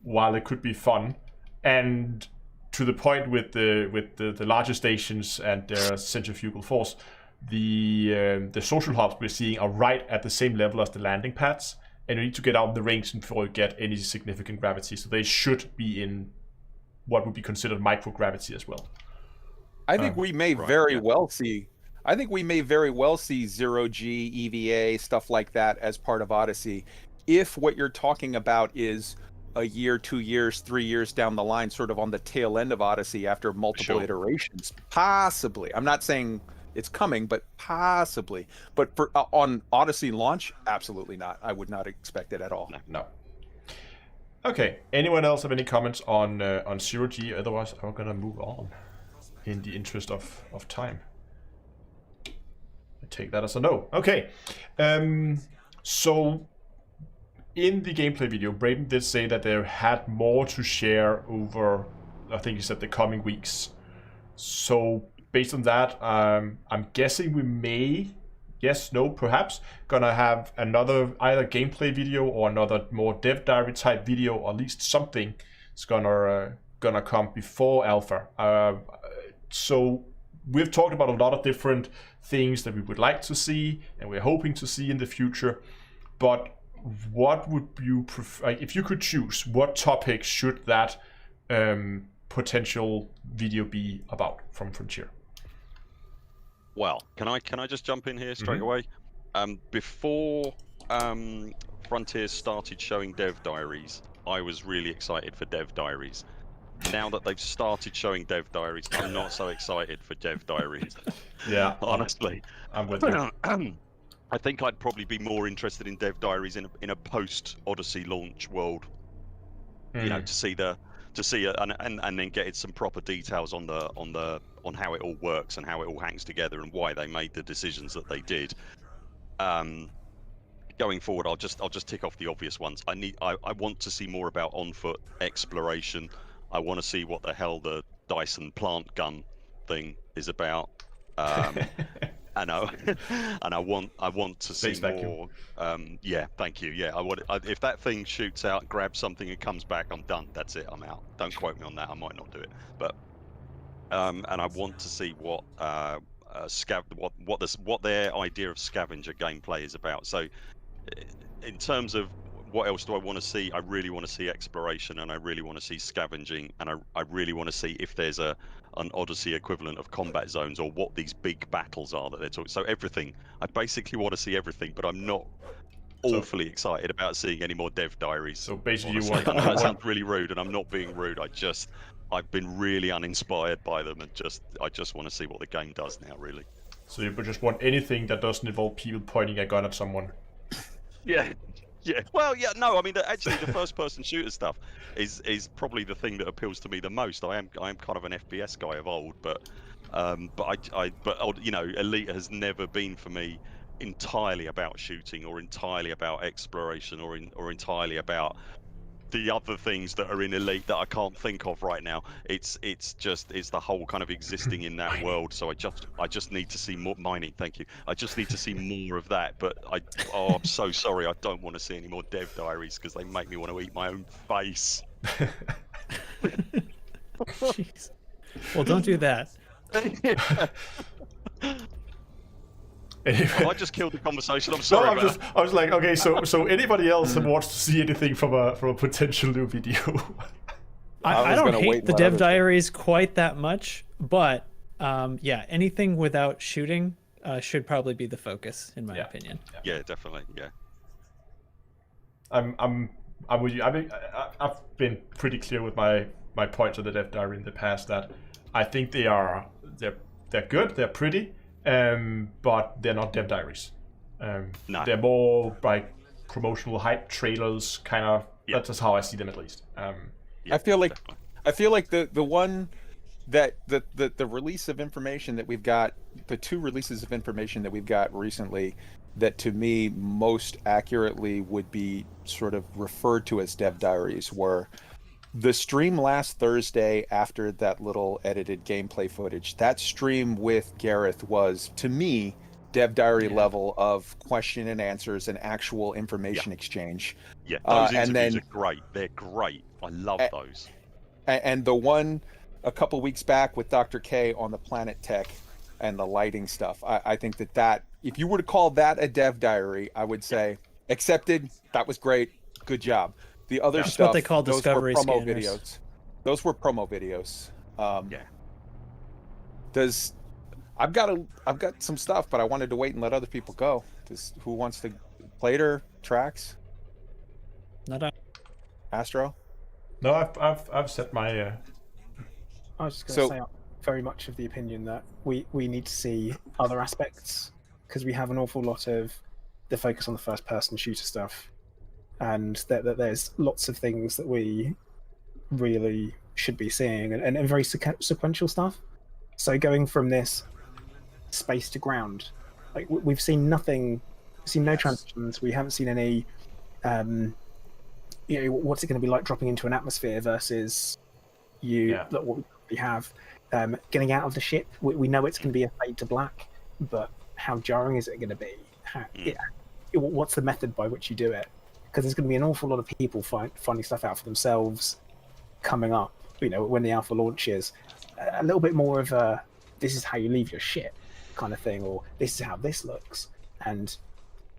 while it could be fun. And to the point with the larger stations and their centrifugal force, the social hubs we're seeing are right at the same level as the landing pads, and you need to get out in the rings before you get any significant gravity. So they should be in what would be considered microgravity as well.
I think we may very well see 0G, EVA, stuff like that as part of Odyssey. If what you're talking about is a year, 2 years, 3 years down the line, sort of on the tail end of Odyssey after multiple iterations, possibly. I'm not saying it's coming, but possibly. But for on Odyssey launch, absolutely not. I would not expect it at all.
No. Okay. Anyone else have any comments on 0G? Otherwise, I'm gonna move on in the interest of time. I take that as a no. Okay. So in the gameplay video, Braden did say that they had more to share over, I think he said, the coming weeks. So based on that, I'm guessing we may, yes, no, perhaps, gonna have another either gameplay video or another more dev diary type video, or at least something is gonna come before alpha. So we've talked about a lot of different things that we would like to see and we're hoping to see in the future, but what would you prefer, if you could choose, what topic should that potential video be about from Frontier?
Well, can I just jump in here straight away? Before Frontier started showing dev diaries, I was really excited for dev diaries. Now that they've started showing dev diaries, I'm not so excited for dev diaries.
Yeah,
honestly,
I'm with you.
I think I'd probably be more interested in dev diaries in a post Odyssey launch world. You know, to see and then get some proper details on how it all works and how it all hangs together and why they made the decisions that they did. Going forward, I'll just tick off the obvious ones. I want to see more about on-foot exploration. I want to see what the hell the Dyson plant gun thing is about. I know, and I want to see more. Yeah, thank you. Yeah, if that thing shoots out, grabs something, and comes back, I'm done. That's it. I'm out. Don't quote me on that. I might not do it, but and I want to see what their idea of scavenger gameplay is about. So, in terms of what else do I want to see? I really want to see exploration, and I really want to see scavenging, and I really want to see if there's an Odyssey equivalent of combat zones, or what these big battles are that they're talking. So everything. I basically want to see everything, but I'm not awfully excited about seeing any more dev diaries.
So basically,
honestly.
you want.
That sounds really rude, and I'm not being rude. I've been really uninspired by them, and I just want to see what the game does now, really.
So you just want anything that doesn't involve people pointing a gun at someone.
Yeah. Yeah, well, yeah, no, I mean, actually, the first-person shooter stuff is probably the thing that appeals to me the most. I am kind of an FPS guy of old, but you know, Elite has never been for me entirely about shooting, or entirely about exploration, or entirely about the other things that are in Elite that I can't think of right now. It's the whole kind of existing in that world. So I just need to see more mining. Thank you. I just need to see more of that. But I'm so sorry. I don't want to see any more dev diaries because they make me want to eat my own face.
Jeez. Well, don't do that.
I just killed the conversation. I'm
No,
sorry. about
I was like, okay, so anybody else that wants to see anything from a potential new video?
I
was
don't
gonna wait
hate
and
the
let
dev
others-
diaries quite that much, but yeah, anything without shooting should probably be the focus, in my opinion.
Yeah, definitely. Yeah.
I'm with you. I mean, I've been pretty clear with my points on the dev diary in the past that I think they're good, they're pretty, but they're not dev diaries.
No.
They're more like promotional hype trailers, kind of.
Yeah.
That's just how I see them, at least.
Yeah,
I feel like
definitely.
the one that the release of information that we've got, the two releases of information that we've got recently, that to me most accurately would be sort of referred to as dev diaries, were the stream last Thursday after that little edited gameplay footage. That stream with Gareth was, to me, dev diary level of question and answers and actual information exchange.
Yeah, those
and
interviews
then-
are great. They're great. I love those.
And the one a couple weeks back with Dr. K on the Planet Tech and the lighting stuff, I think that if you were to call that a dev diary, I would say accepted. That was great. Good job. The other
That's
stuff,
what they call
those
discovery
were promo
scanners.
videos. Those were promo videos.
Yeah.
I've got some stuff, but I wanted to wait and let other people go. Who wants to play it or tracks?
Not a-
Astro?
No, I've set my.
I was just going to
So-
say, I'm very much of the opinion that we need to see other aspects, because we have an awful lot of the focus on the first-person shooter stuff, and that there's lots of things that we really should be seeing, and very sequential stuff. So going from this space to ground, like we've seen nothing, we've seen no transitions. We haven't seen any. What's it going to be like dropping into an atmosphere versus what we have getting out of the ship. We know it's going to be a fade to black, but how jarring is it going to be? What's the method by which you do it? Because there's going to be an awful lot of people finding stuff out for themselves coming up. When the alpha launches, a little bit more of a this is how you leave your ship kind of thing, or this is how this looks, and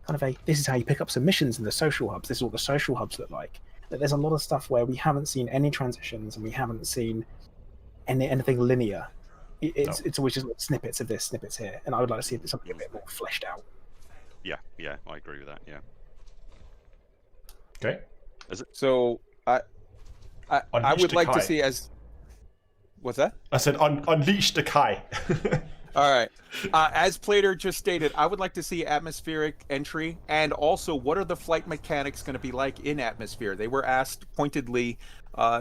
kind of a this is how you pick up some missions in the social hubs. This is what the social hubs look like. There's a lot of stuff where we haven't seen any transitions and we haven't seen anything linear. It's always just snippets of this, snippets here, and I would like to see something a bit more fleshed out.
Yeah, I agree with that. Yeah.
Okay.
So I
Unleash
would
the
like
Kai.
to see as. What's that?
I said unleash the Kai.
All right. As Plater just stated, I would like to see atmospheric entry, and also what are the flight mechanics going to be like in atmosphere? They were asked pointedly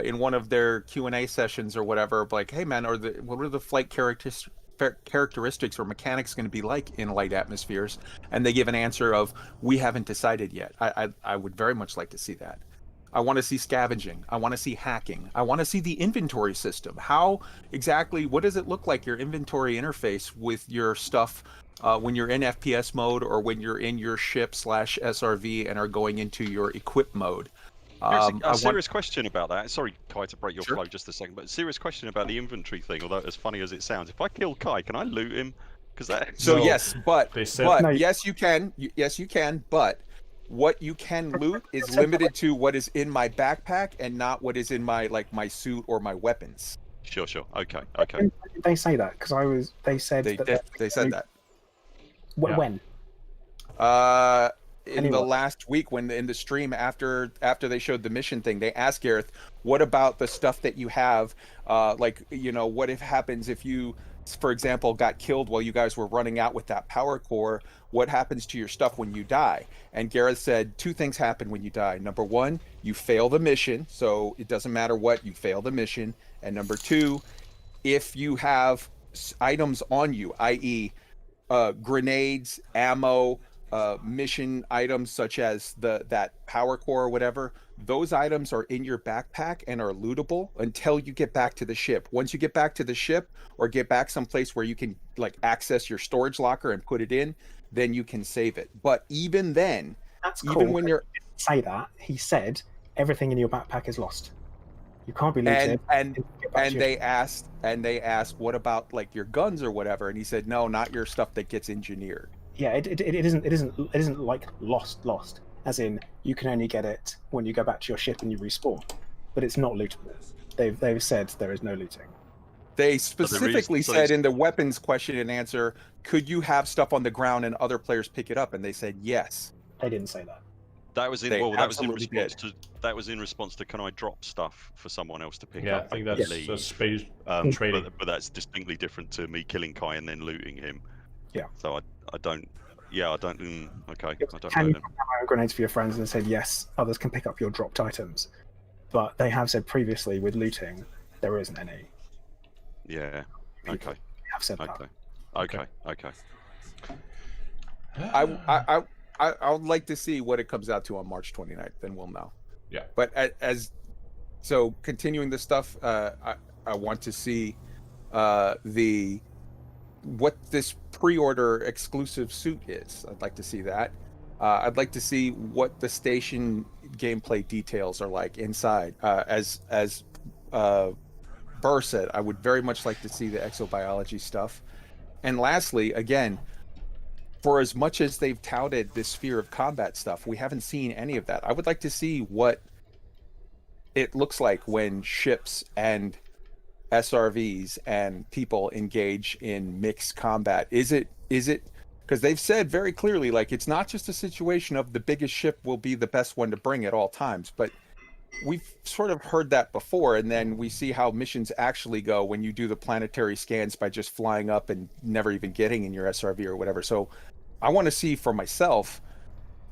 in one of their Q&A sessions or whatever, like, hey man, what are the flight characteristics or mechanics going to be like in light atmospheres? And they give an answer of, we haven't decided yet. I would very much like to see that. I want to see scavenging. I want to see hacking. I want to see the inventory system. How exactly, what does it look like, your inventory interface with your stuff when you're in FPS mode or when you're in your ship /SRV and are going into your equip mode?
Here's a serious question about that. Sorry, Kai, to break your
Sure.
flow just a second, but a serious question about the inventory thing, although as funny as it sounds. If I kill Kai, can I loot him? Because that...
So
No.
yes, but
They said-
No.
yes, you can. Yes, you can. But what you can loot is limited to what is in my backpack and not what is in my suit or my weapons.
Sure. Okay.
When did they say that? Because they said
They said that.
Yeah.
When?
In the last week, when in the stream after they showed the mission thing, they asked Gareth, what about the stuff that you have, what if happens if you, for example, got killed while you guys were running out with that power core? What happens to your stuff when you die? And Gareth said 2 things happen when you die. Number 1, you fail the mission, so it doesn't matter what, you fail the mission. And number 2, if you have items on you, i.e. Grenades, ammo, mission items such as that power core or whatever, those items are in your backpack and are lootable until you get back to the ship. Once you get back to the ship or get back someplace where you can access your storage locker and put it in, then you can save it. But even then,
That's
even
cool.
when you're
He didn't say that, he said everything in your backpack is lost. You can't be looted.
and they asked what about your guns or whatever, and he said no, not your stuff that gets engineered.
Yeah, it isn't like lost. As in, you can only get it when you go back to your ship and you respawn, but it's not lootable. They've said there is no looting.
They specifically
so
said
they-
in the weapons question and answer, could you have stuff on the ground and other players pick it up? And they said yes.
They didn't say that.
That was in
They
well. That was in
absolutely
response to can I drop stuff for someone else to pick
Yeah,
up?
I think
and
that's
leave?
space
Um,
trading.
but that's distinctly different to me killing Kai and then looting him.
Yeah.
So I don't. Yeah, I don't. Okay, I don't
Can
know
you
then.
have grenades for your friends? And they said yes. Others can pick up your dropped items, but they have said previously with looting there isn't any.
Yeah.
People
Okay.
have said that.
Okay. Okay.
I would like to see what it comes out to on March 29th, then we'll know.
Yeah.
But so continuing this stuff, I want to see what this pre-order exclusive suit is. I'd like to see that. I'd like to see what the station gameplay details are like inside. As Burr said, I would very much like to see the exobiology stuff. And lastly, again, for as much as they've touted this sphere of combat stuff, we haven't seen any of that. I would like to see what it looks like when ships and SRVs and people engage in mixed combat. Is it because they've said very clearly, like, it's not just a situation of the biggest ship will be the best one to bring at all times, but we've sort of heard that before, and then we see how missions actually go when you do the planetary scans by just flying up and never even getting in your SRV or whatever. So I want to see for myself,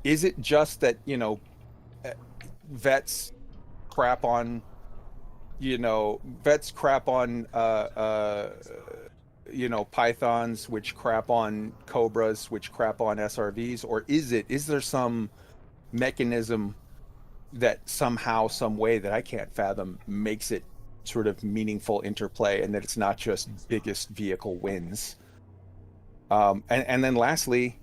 is it just that, vets crap on pythons, which crap on cobras, which crap on SRVs, or is there some mechanism that somehow, some way that I can't fathom makes it sort of meaningful interplay, and that it's not just biggest vehicle wins? And then lastly,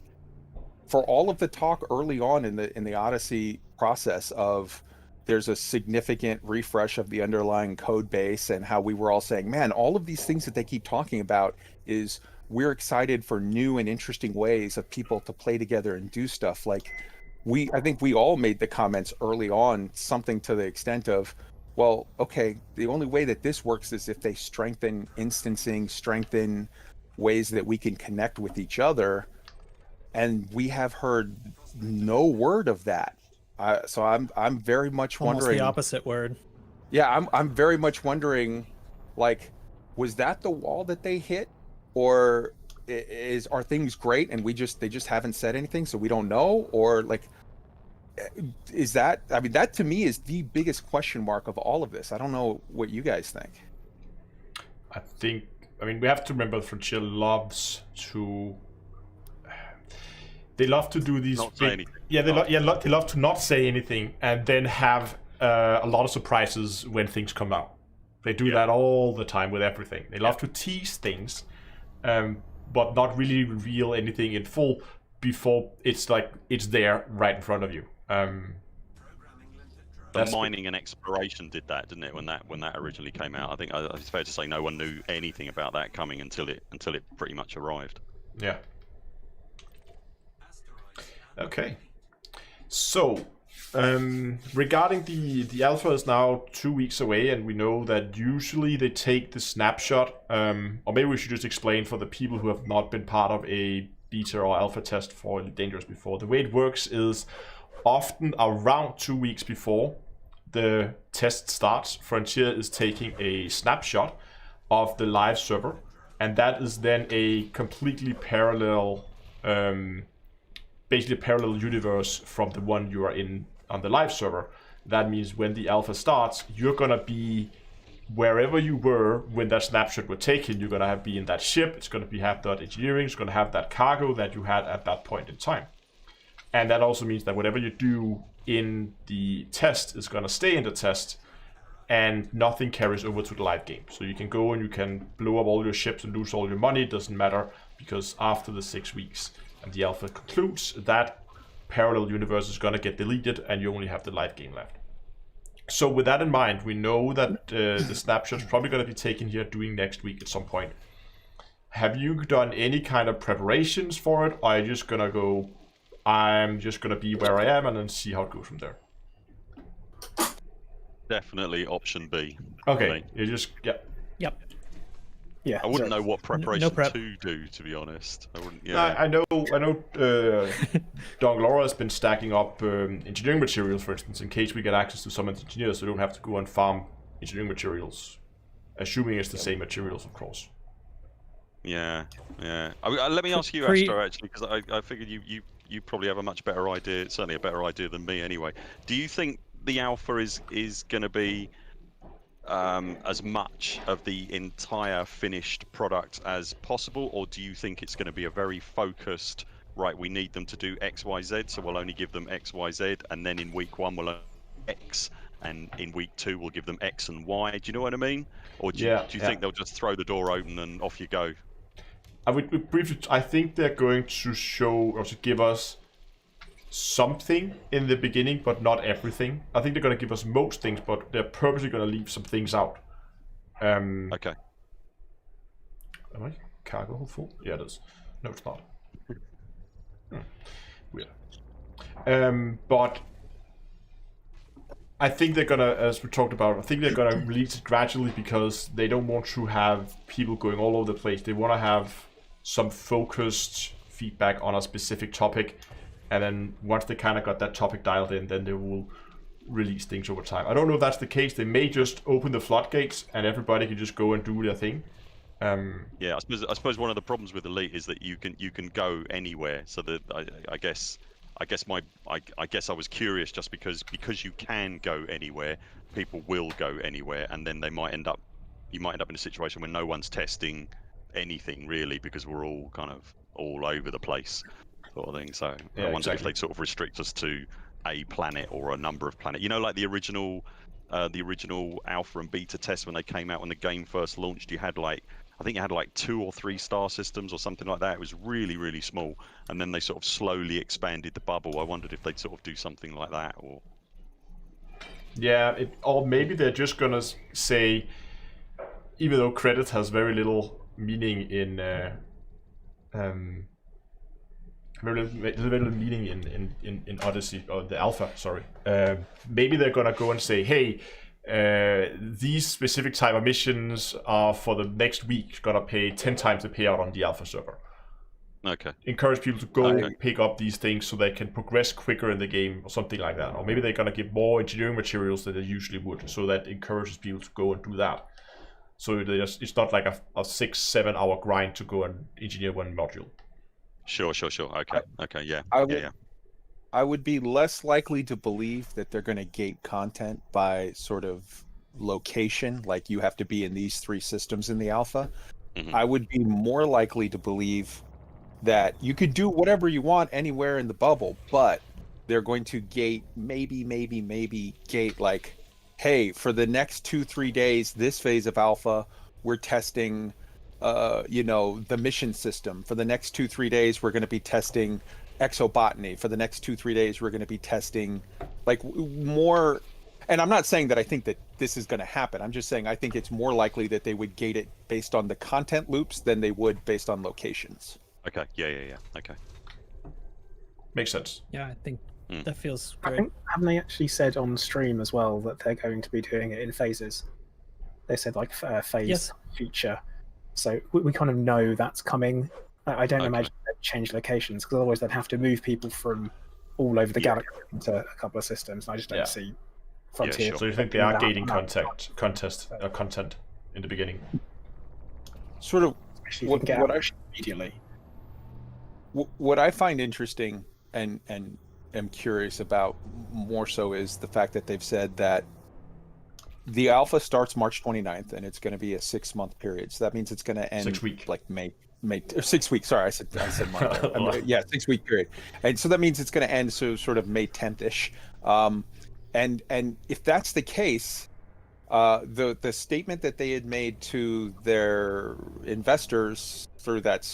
for all of the talk early on in the Odyssey process of there's a significant refresh of the underlying code base, and how we were all saying, man, all of these things that they keep talking about is we're excited for new and interesting ways of people to play together and do stuff. Like, I think we all made the comments early on, something to the extent of, well, okay, the only way that this works is if they strengthen instancing, strengthen ways that we can connect with each other. And we have heard no word of that. So I'm very much
Almost
wondering.
the opposite word.
Yeah, I'm very much wondering, like, was that the wall that they hit, or are things great and they just haven't said anything, so we don't know? Or like, is that, I mean, that to me is the biggest question mark of all of this. I don't know what you guys think.
I mean, we have to remember Frontier loves to. They love to do these.
Not say anything.
Yeah, they love to not say anything and then have a lot of surprises when things come out. They do that all the time with everything. They love to tease things, but not really reveal anything in full before it's there right in front of you.
The mining and exploration did that, didn't it? When that originally came out, I think it's fair to say no one knew anything about that coming until it pretty much arrived.
Yeah. Okay. So, regarding the alpha is now 2 weeks away, and we know that usually they take the snapshot. Or maybe we should just explain for the people who have not been part of a beta or alpha test for Elite Dangerous before. The way it works is often around 2 weeks before the test starts, Frontier is taking a snapshot of the live server, and that is then a completely parallel, basically a parallel universe from the one you are in on the live server. That means when the alpha starts, you're gonna be wherever you were when that snapshot was taken. You're gonna be in that ship. It's gonna have that engineering. It's gonna have that cargo that you had at that point in time. And that also means that whatever you do in the test is gonna stay in the test, and nothing carries over to the live game. So you can go and you can blow up all your ships and lose all your money. It doesn't matter, because after the 6 weeks and the alpha concludes, that parallel universe is gonna get deleted and you only have the live game left. So with that in mind, we know that the snapshot's probably gonna be taken here during next week at some point. have you done any kind of preparations for it, or are you just gonna go, I'm just gonna be where I am and then see how it goes from there?
Definitely option B.
Okay, you just, yeah.
Yep.
Yeah.
I wouldn't know what preparation
prep.
to do, to be honest. I wouldn't.
No,
Yeah.
I know. Don Laura has been stacking up engineering materials, for instance, in case we get access to some engineers, so we don't have to go and farm engineering materials, assuming it's the same materials, of course.
Yeah. Let me ask you, Astro, actually, because I figured you probably have a much better idea, certainly a better idea than me, anyway. Do you think the alpha is going to be as much of the entire finished product as possible, or do you think it's going to be a very focused, right, we need them to do X, Y, Z, so we'll only give them X, Y, Z, and then in week 1 we'll only X, and in week 2 we'll give them X and Y? Do you know what I mean? Or do you think they'll just throw the door open and off you go?
I would briefly, I think they're going to show, or to give us something in the beginning, but not everything. I think they're going to give us most things, but they're purposely going to leave some things out.
Okay.
Am I cargo hold full? Yeah, it is. No, it's not. Weird. But I think they're gonna, as we talked about, I think they're gonna release it gradually because they don't want to have people going all over the place. They want to have some focused feedback on a specific topic, and then once they kind of got that topic dialed in, then they will release things over time. I don't know if that's the case. They may just open the floodgates and everybody can just go and do their thing.
Yeah, I suppose one of the problems with Elite is that you can go anywhere. So that I guess I was curious just because you can go anywhere, people will go anywhere, and then you might end up in a situation where no one's testing anything really because we're all kind of all over the place, sort of thing. So
yeah,
I wonder
exactly.
if they'd sort of restrict us to a planet or a number of planets. You know, like the original alpha and beta tests when they came out when the game first launched. I think you had like 2 or 3 star systems or something like that. It was really, really small, and then they sort of slowly expanded the bubble. I wondered if they'd sort of do something like that, or
yeah, or maybe they're just gonna say, even though credit has very little meaning in in Odyssey, or the alpha, sorry. Maybe they're gonna go and say, hey, these specific type of missions are for the next week gonna pay 10 times the payout on the alpha server.
okay.
Encourage people to go pick up these things so they can progress quicker in the game or something like that. Or maybe they're gonna give more engineering materials than they usually would, so that encourages people to go and do that. So it's not like a 6-7 hour grind to go and engineer one module.
Sure. Okay, yeah.
I would be less likely to believe that they're going to gate content by sort of location, like you have to be in these 3 systems in the alpha.
Mm-hmm.
I would be more likely to believe that you could do whatever you want anywhere in the bubble, but they're going to gate, maybe gate like, hey, for the next 2-3 days, this phase of alpha, we're testing, the mission system. For the next 2-3 days, we're going to be testing exobotany. For the next 2-3 days, we're going to be testing like more. And I'm not saying that I think that this is going to happen. I'm just saying I think it's more likely that they would gate it based on the content loops than they would based on locations.
Okay. Yeah. Okay.
Makes sense.
Yeah, I think that feels
I
good.
think, haven't they actually said on stream as well that they're going to be doing it in phases? They said like phase feature. So we kind of know that's coming. I don't imagine they'd change locations, because otherwise they'd have to move people from all over the galaxy into a couple of systems. And I just don't see Frontier.
sure.
So you think they are gating content in the beginning?
Sort of
Immediately.
what I find interesting and am curious about more so is the fact that they've said that the alpha starts March 29th and it's going to be a 6-month period. So that means it's going to end
6 weeks.
Like May or 6 weeks. Sorry, I said month. Yeah, 6-week period. And so that means it's going to end sort of May 10th-ish. And if that's the case, the statement that they had made to their investors through that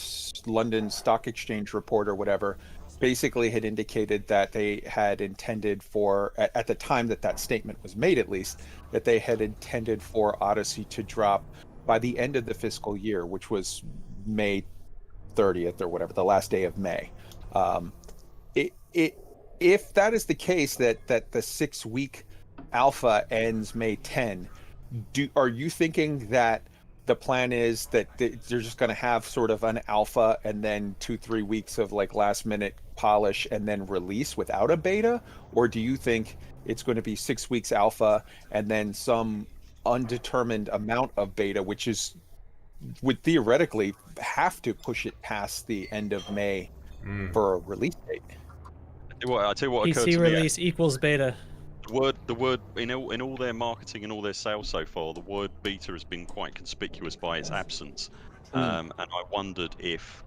London Stock Exchange report or whatever basically had indicated that they had intended for, at the time that statement was made at least, that they had intended for Odyssey to drop by the end of the fiscal year, which was May 30th or whatever, the last day of May. If that is the case, that the 6-week alpha ends May 10, are you thinking that the plan is that they're just going to have sort of an alpha and then 2-3 weeks of like last minute polish and then release without a beta? Or do you think it's going to be 6 weeks alpha and then some undetermined amount of beta, which would theoretically have to push it past the end of May for a release date?
Well, I tell you what occurred
PC
to me.
release equals beta.
The word in all their marketing and all their sales so far, the word beta has been quite conspicuous by its absence. And I wondered if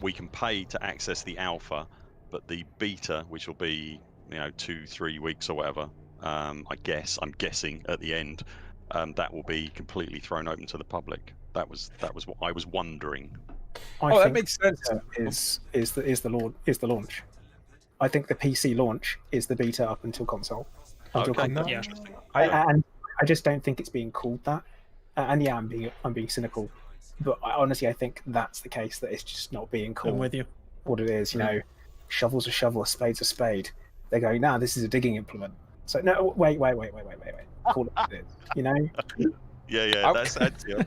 we can pay to access the alpha, but the beta, which will be 2-3 weeks or whatever, I'm guessing at the end, that will be completely thrown open to the public. That was what I was wondering.
I think
that makes sense.
Is the launch. I think the PC launch is the beta up until console.
Okay,
console.
Yeah.
interesting.
And I just don't think it's being called that. And yeah, I'm being cynical, but honestly, I think that's the case. That it's just not being called.
I'm with you.
What it is, shovel's a shovel, a spade's a spade. They're going, nah, this is a digging implement. So no, wait. Call it what it is,
Yeah, that's yeah.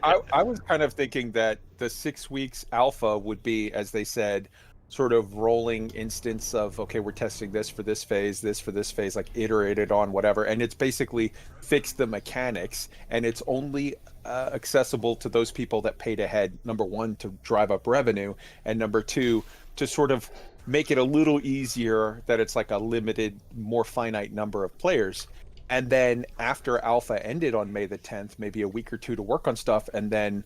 I was kind of thinking that the 6 weeks alpha would be, as they said, sort of rolling instance of, okay, we're testing this for this phase, this for this phase, like iterated on whatever, and it's basically fixed the mechanics, and it's only accessible to those people that paid ahead, number one, to drive up revenue, and number two, to sort of make it a little easier that it's like a limited, more finite number of players. And then after alpha ended on May the 10th, maybe a week or two to work on stuff, and then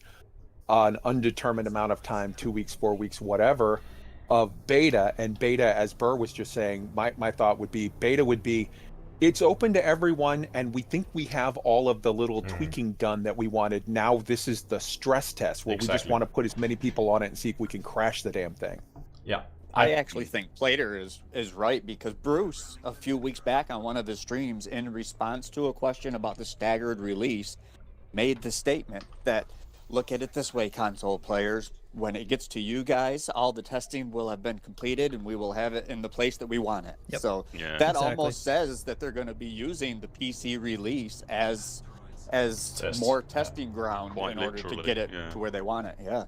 an undetermined amount of time, 2 weeks, 4 weeks, whatever, of beta. And beta, as Burr was just saying, my thought would be, beta would be, it's open to everyone, and we think we have all of the little tweaking done that we wanted. Now this is the stress test, where we just want to put as many people on it and see if we can crash the damn thing.
Yeah.
I actually think Plater is right, because Bruce, a few weeks back on one of his streams, in response to a question about the staggered release, made the statement that, look at it this way, console players, when it gets to you guys, all the testing will have been completed and we will have it in the place that we want it.
Yep.
So that almost says that they're going to be using the PC release as more testing ground in order to get it to where they want it. Yeah.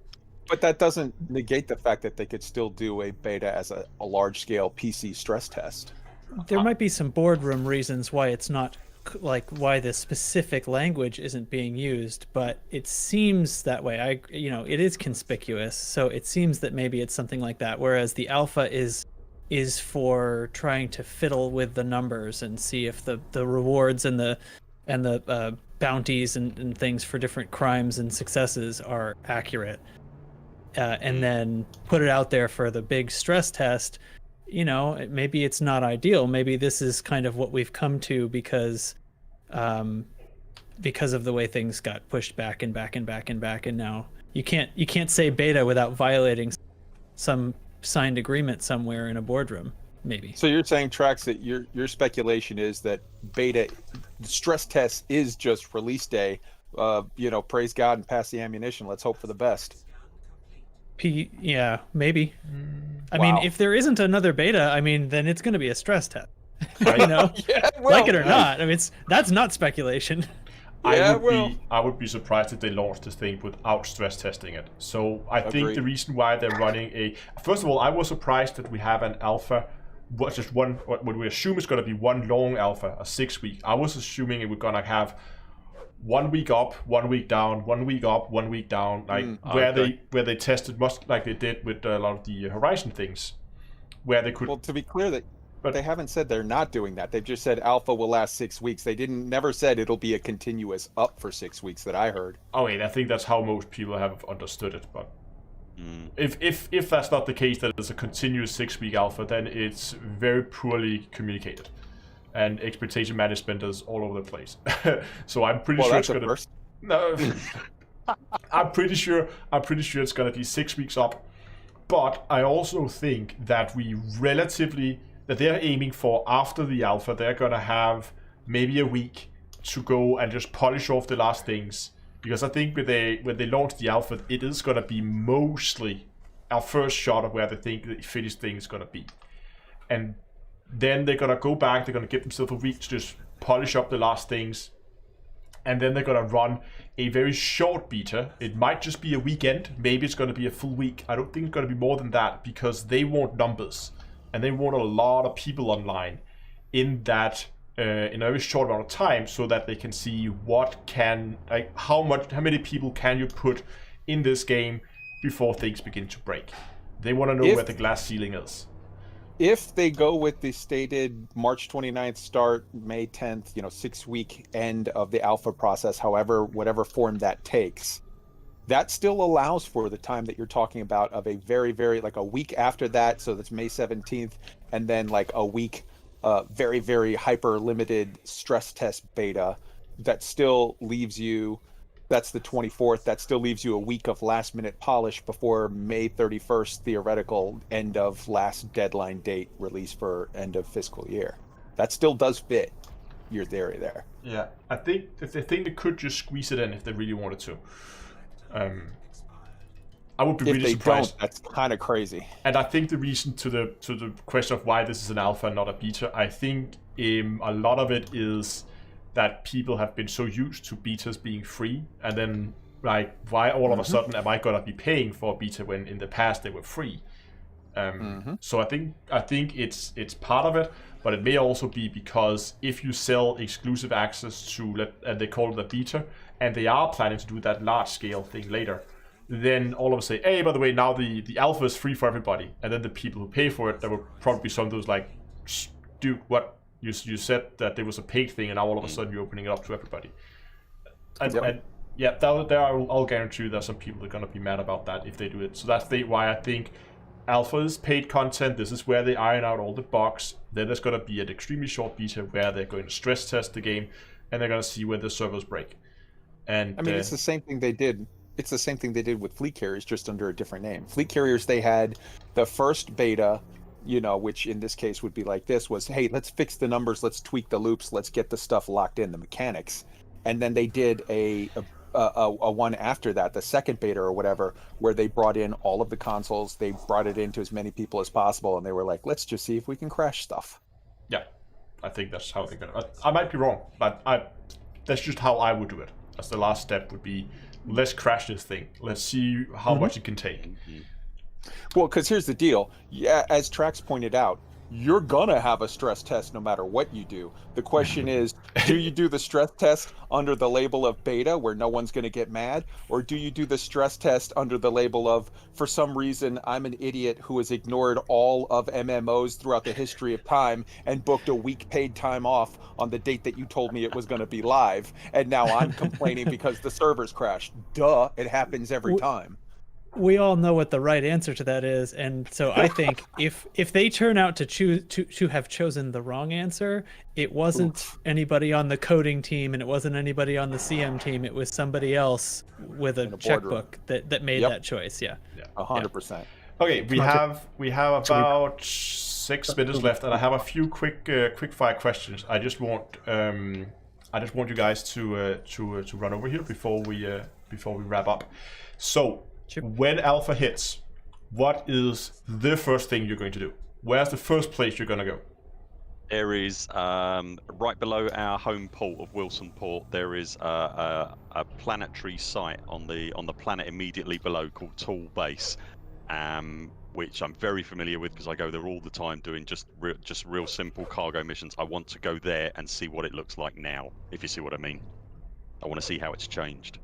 But that doesn't negate the fact that they could still do a beta as a large-scale PC stress test.
There might be some boardroom reasons why it's not, like, why the specific language isn't being used, but it seems that way. It is conspicuous, so it seems that maybe it's something like that. Whereas the alpha is for trying to fiddle with the numbers and see if the rewards and the bounties and things for different crimes and successes are accurate. And then put it out there for the big stress test. Maybe it's not ideal. Maybe this is kind of what we've come to because of the way things got pushed back and back and back and back, and now you can't say beta without violating some signed agreement somewhere in a boardroom. Maybe.
So you're saying, Trax, that your speculation is that beta stress test is just release day. Praise God and pass the ammunition. Let's hope for the best.
Yeah, maybe. I mean, if there isn't another beta, then it's going to be a stress test. Like it or not. That's not speculation.
I would be surprised if they launched this thing without stress testing it. So I think the reason why they're running first of all, I was surprised that we have an alpha, just one. What we assume is going to be one long alpha, a 6 week. I was assuming it we're going to have 1 week up, 1 week down, 1 week up, 1 week down, where they tested much like they did with a lot of the Horizon things, where they could.
Well, to be clear, but they haven't said they're not doing that. They've just said alpha will last 6 weeks. They never said it'll be a continuous up for 6 weeks that I heard.
Oh wait, I think that's how most people have understood it. But if that's not the case, that it's a continuous 6 week alpha, then it's very poorly communicated. And expectation management is all over the place. So I'm pretty sure it's gonna. No, I'm pretty sure it's gonna be 6 weeks up. But I also think that they're aiming for, after the alpha, they're gonna have maybe a week to go and just polish off the last things because I think when they launch the alpha, it is gonna be mostly our first shot of where they think the finished thing is gonna be, and then they're gonna go back. They're gonna give themselves a week to just polish up the last things, and then they're gonna run a very short beta. It might just be a weekend. Maybe it's gonna be a full week. I don't think it's gonna be more than that, because they want numbers and they want a lot of people online in that in a very short amount of time, so that they can see how many people can you put in this game before things begin to break. They want to know where the glass ceiling is.
If they go with the stated March 29th start, May 10th, 6-week end of the alpha process, whatever form that takes, that still allows for the time that you're talking about of a very, very, like a week after that. So that's May 17th, and then like a week, very, very hyper limited stress test beta that still leaves you, that's the 24th, that still leaves you a week of last minute polish before May 31st, theoretical end of last deadline date release for end of fiscal year. That still does fit your theory there.
Yeah, I think they could just squeeze it in if they really wanted to. I would be really surprised.
Don't, that's kind of crazy.
And I think the reason to the question of why this is an alpha and not a beta, I think a lot of it is that people have been so used to betas being free, and then like, why all of a sudden am I gonna be paying for a beta when in the past they were free? So I think it's part of it, but it may also be because if you sell exclusive access to, and they call it a beta, and they are planning to do that large scale thing later, then all of a sudden, hey, by the way, now the alpha is free for everybody, and then the people who pay for it, there will probably be some of those like, dude, what? You said that there was a paid thing, and now all of a sudden you're opening it up to everybody. And yeah, I'll guarantee you there's some people that are going to be mad about that if they do it. So that's why I think alpha is paid content. This is where they iron out all the bugs. Then there's going to be an extremely short beta where they're going to stress test the game, and they're going to see where the servers break. And
I mean, it's the same thing they did. It's the same thing they did with Fleet Carriers, just under a different name. Fleet Carriers, they had the first beta, which in this case would be like this, was, hey, let's fix the numbers, let's tweak the loops, let's get the stuff locked in, the mechanics. And then they did a one after that, the second beta or whatever, where they brought in all of the consoles, they brought it into as many people as possible, and they were like, let's just see if we can crash stuff.
Yeah, I think that's how they're gonna. I might be wrong, but that's just how I would do it. As the last step would be, let's crash this thing. Let's see how much it can take.
Well, because here's the deal. Yeah, as Trax pointed out, you're gonna have a stress test no matter what you do. The question is, do you do the stress test under the label of beta, where no one's gonna get mad, or do you do the stress test under the label of, for some reason, I'm an idiot who has ignored all of MMOs throughout the history of time and booked a week paid time off on the date that you told me it was gonna be live, and now I'm complaining because the servers crashed. Duh, it happens every time.
We all know what the right answer to that is, and so I think if they turn out to have chosen the wrong answer, it wasn't anybody on the coding team, and it wasn't anybody on the CM team. It was somebody else with a checkbook that made that choice. Yeah,
100%.
Okay, we have about 6 minutes left, and I have a few quick fire questions. I just want you guys to run over here before we wrap up. So, when alpha hits, what is the first thing you're going to do? Where's the first place you're going to go?
There is right below our home port of Wilson Port. There is a planetary site on the planet immediately below called Tool Base, which I'm very familiar with because I go there all the time doing just real simple cargo missions. I want to go there and see what it looks like now, if you see what I mean. I want to see how it's changed.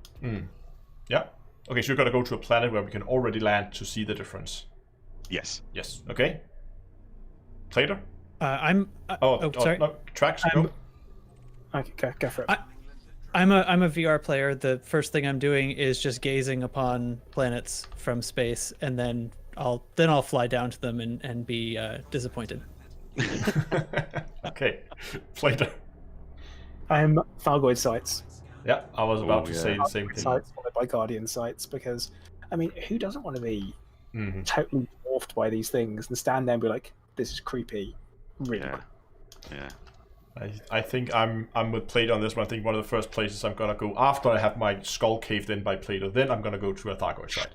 Yeah. Okay, so you're going to go to a planet where we can already land to see the difference.
Yes.
Yes. Okay. Plater?
I'm. Sorry.
No, Trax, go.
Okay, go for it.
I'm a VR player. The first thing I'm doing is just gazing upon planets from space, and then I'll fly down to them and be disappointed.
Okay, Plater.
I'm Thargoid sites.
Yeah, I was about to say the same thing.
Sites followed by Guardian sites, because I mean, who doesn't want to be totally dwarfed by these things and stand there and be like, "This is creepy." Really.
Yeah.
I think I'm with Plato on this one. I think one of the first places I'm gonna go after I have my skull caved in by Plato, then I'm gonna go to a Thargoid site.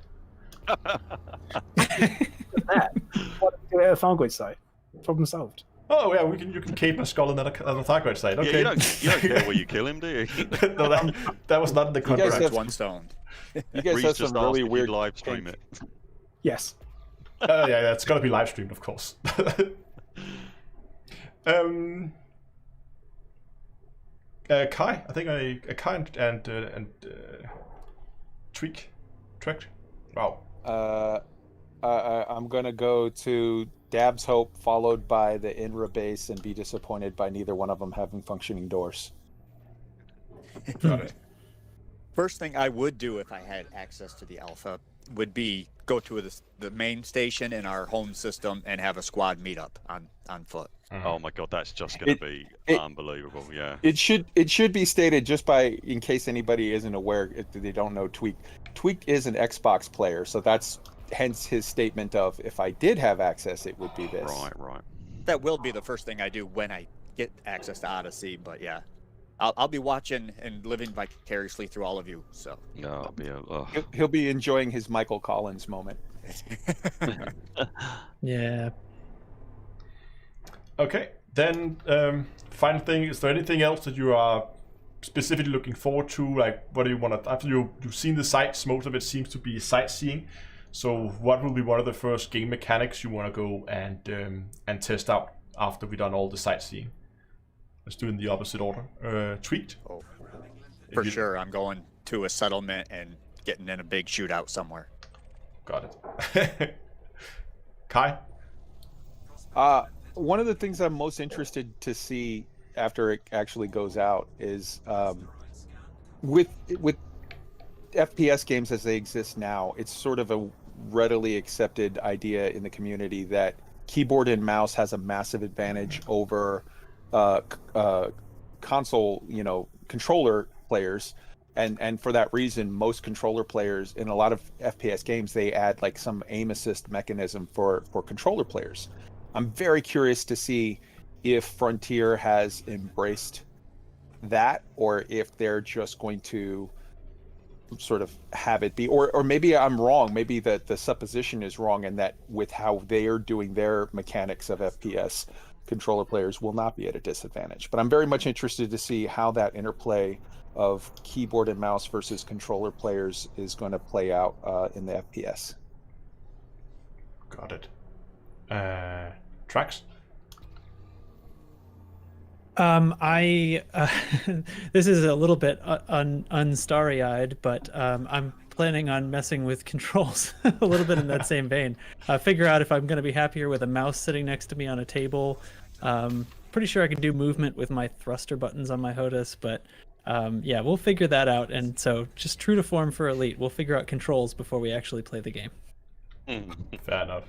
What do at a Thargoid site? Problem solved.
Oh yeah, you can cave my skull in at a Thargoid site. Okay.
Yeah, you don't care where you kill him, do you?
No, that was not in the
guys
contract.
have-
One stone.
You guys
Reese
have
just
some really
asked if you'd
weird
live stream it.
Yes.
Yeah, it's gotta be live streamed, of course. Kai, I think Kai and Tweak. Wow.
I'm gonna go to Dab's Hope, followed by the Inra base, and be disappointed by neither one of them having functioning doors.
Got it.
First thing I would do if I had access to the alpha would be go to the main station in our home system and have a squad meetup on foot.
Oh my god, that's just going to be unbelievable. Yeah.
It should be stated, just by in case anybody isn't aware, if they don't know Tweak. Tweak is an Xbox player, so that's hence his statement of, if I did have access, it would be this.
Right.
That will be the first thing I do when I get access to Odyssey. But yeah, I'll be watching and living vicariously through all of you. So
No,
He'll be enjoying his Michael Collins moment.
Yeah.
Okay, then final thing, is there anything else that you are specifically looking forward to? Like, what do you want to, after you've seen the sites, most of it seems to be sightseeing. So what will be one of the first game mechanics you want to go and test out after we've done all the sightseeing? Let's do it in the opposite order. Tweaked?
Oh, for sure, I'm going to a settlement and getting in a big shootout somewhere.
Got it. Kai?
One of the things I'm most interested to see after it actually goes out is with FPS games as they exist now, it's sort of a readily accepted idea in the community that keyboard and mouse has a massive advantage over console, controller players. And for that reason, most controller players in a lot of FPS games, they add like some aim assist mechanism for controller players. I'm very curious to see if Frontier has embraced that, or if they're just going to sort of have it be, or maybe I'm wrong. Maybe that the supposition is wrong, and that with how they are doing their mechanics of FPS, controller players will not be at a disadvantage. But I'm very much interested to see how that interplay of keyboard and mouse versus controller players is going to play out in the FPS.
Got it. Tracks?
This is a little bit unstarry-eyed, but I'm planning on messing with controls a little bit in that same vein. Figure out if I'm going to be happier with a mouse sitting next to me on a table. Pretty sure I can do movement with my thruster buttons on my HOTAS, but yeah, we'll figure that out. And so, just true to form for Elite, we'll figure out controls before we actually play the game.
Fair enough.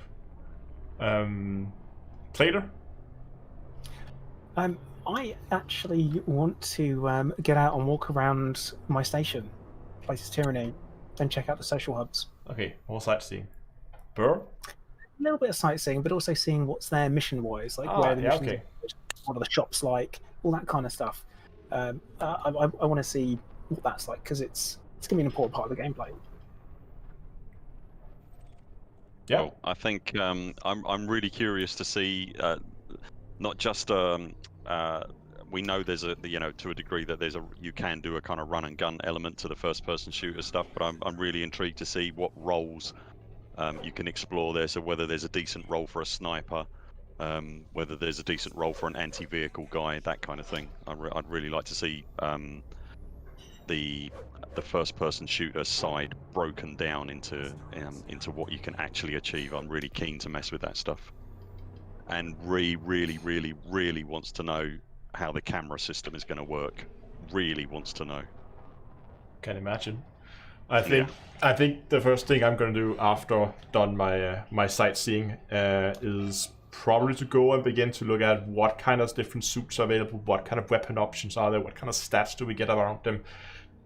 Plater?
I actually want to get out and walk around my station, Places Tyranny, and check out the social hubs.
Okay, more sightseeing. Burr?
A little bit of sightseeing, but also seeing what's there mission-wise, like where the missions are, what are the shops like, all that kind of stuff. I want to see what that's like, because it's going to be an important part of the gameplay.
Yeah,
well, I think I'm really curious to see not just we know there's a to a degree that you can do a kind of run and gun element to the first person shooter stuff, but I'm really intrigued to see what roles you can explore there. So whether there's a decent role for a sniper, whether there's a decent role for an anti-vehicle guy, that kind of thing. I'd really like to see the first person shooter side broken down into what you can actually achieve. I'm really keen to mess with that stuff, and really wants to know how the camera system is going to work. Really wants to know.
Can imagine. I think the first thing I'm going to do after done my sightseeing is probably to go and begin to look at what kind of different suits are available, what kind of weapon options are there, what kind of stats do we get around them,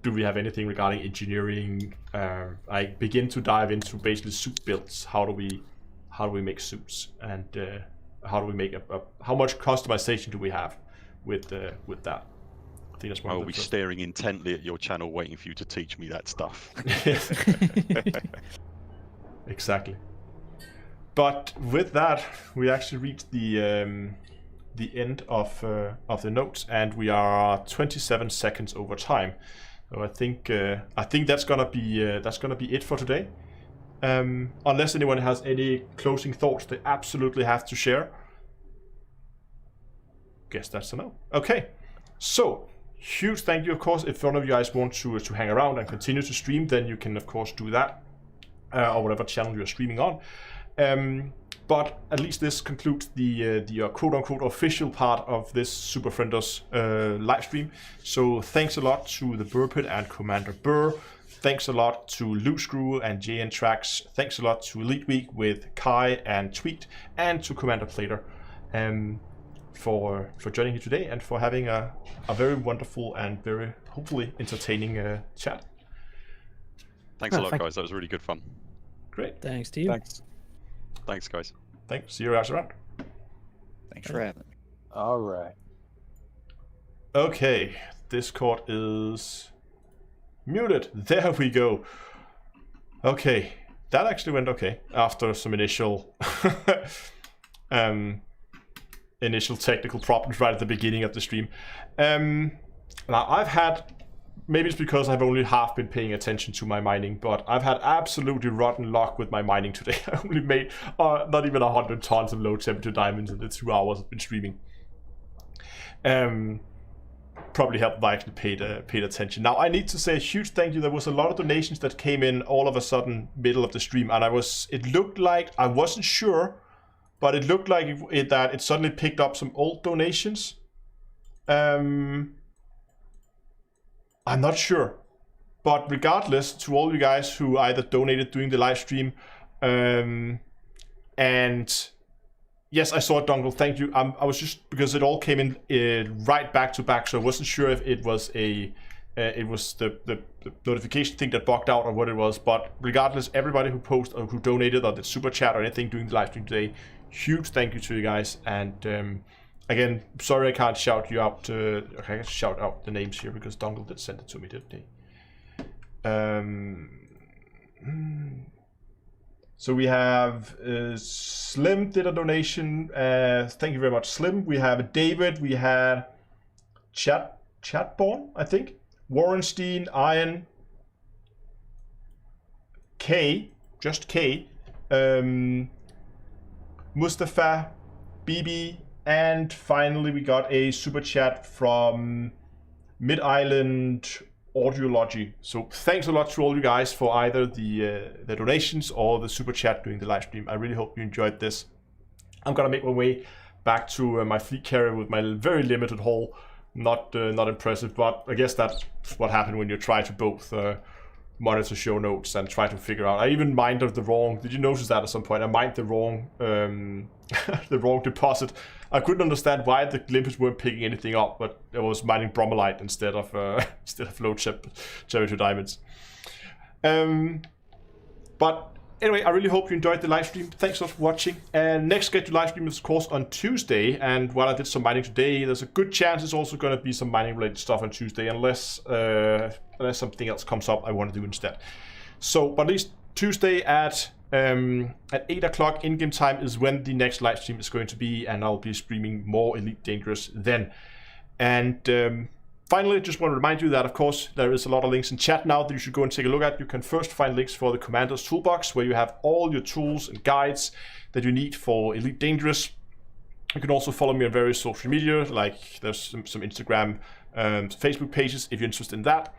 do we have anything regarding engineering. I begin to dive into basically suit builds. How do we make suits, and how do we make how much customization do we have? with that. I think that's one
I
of
will
the
be
first.
staring intently at your channel, waiting for you to teach me that stuff.
Exactly. But with that, we actually reached the end of the notes, and we are 27 seconds over time. So I think that's gonna be it for today. Unless anyone has any closing thoughts they absolutely have to share. Guess that's a no. Okay, so huge thank you, of course. If one of you guys want to hang around and continue to stream, then you can of course do that, or whatever channel you're streaming on. But at least this concludes the quote-unquote official part of this Superfriendos live stream. So thanks a lot to the Burr Pit and Commander Burr. Thanks a lot to Loose Screw and JN Tracks. Thanks a lot to Elite Week with Kai and Tweet, and to Commander Plater for joining here today and for having a very wonderful and very hopefully entertaining chat.
Thanks a lot, guys. That was really good fun.
Great.
Thanks, Steve.
Thanks, guys.
Thanks. See you guys around.
Thanks for having me.
All right.
Okay, Discord is muted. There we go. Okay, that actually went okay after some initial initial technical problems right at the beginning of the stream. Now I've had, maybe it's because I've only half been paying attention to my mining, but I've had absolutely rotten luck with my mining today. I only made not even 100 tons of low temperature diamonds in the 2 hours I've been streaming. Probably helped if I actually paid attention. Now I need to say a huge thank you. There was a lot of donations that came in all of a sudden middle of the stream, and it looked like, I wasn't sure, but it looked like that it suddenly picked up some old donations. I'm not sure, but regardless, to all you guys who either donated during the live stream, and yes, I saw it, Dongle. Thank you. I was just, because it all came in right back to back, so I wasn't sure if it was the notification thing that bugged out or what it was. But regardless, everybody who posted or who donated or did super chat or anything during the live stream today, huge thank you to you guys. And again, sorry I can't shout you out. I can shout out the names here because Dongle did send it to me, didn't he? So we have Slim did a donation. Thank you very much, Slim. We have David. We had Chatborn, I think. Warrenstein, Iron, K, just K, Mustafa, BB, and finally we got a super chat from Mid-Island Audiology. So thanks a lot to all you guys for either the donations or the super chat during the live stream. I really hope you enjoyed this. I'm gonna make my way back to my fleet carrier with my very limited haul. Not impressive, but I guess that's what happened when you try to both monitor show notes and try to figure out. I even mined the wrong. Did you notice that at some point? I mined the wrong the wrong deposit. I couldn't understand why the glimpses weren't picking anything up, but I was mining bromellite instead of low cherry to diamonds. But anyway, I really hope you enjoyed the live stream. Thanks a lot for watching. And next scheduled live stream is of course on Tuesday. And while I did some mining today, there's a good chance there's also going to be some mining related stuff on Tuesday, unless something else comes up I want to do instead. So, but at least Tuesday at 8 o'clock in-game time is when the next live stream is going to be, and I'll be streaming more Elite Dangerous then. And finally, just want to remind you that, of course, there is a lot of links in chat now that you should go and take a look at. You can first find links for the Commander's Toolbox, where you have all your tools and guides that you need for Elite Dangerous. You can also follow me on various social media, like there's some Instagram, Facebook pages if you're interested in that.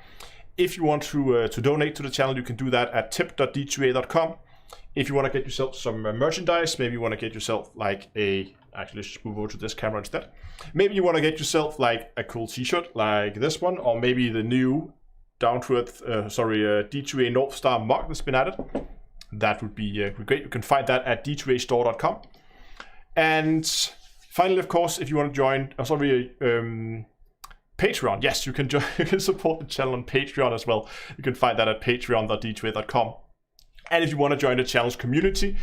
If you want to donate to the channel, you can do that at tip.d2a.com. If you want to get yourself some merchandise, maybe you want to get yourself like actually let's just move over to this camera instead. Maybe you want to get yourself like a cool t-shirt like this one, or maybe the new D2A North Star mug that's been added. That would be great. You can find that at d2astore.com. And finally, of course, if you want to join, Patreon. Yes, you can join. You can support the channel on Patreon as well. You can find that at patreon.d2a.com. And if you want to join the channel's community,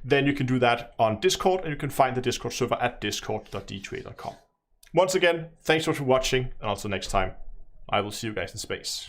then you can do that on Discord, and you can find the Discord server at discord.d2a.com. Once again, thanks so much for watching, and until next time, I will see you guys in space.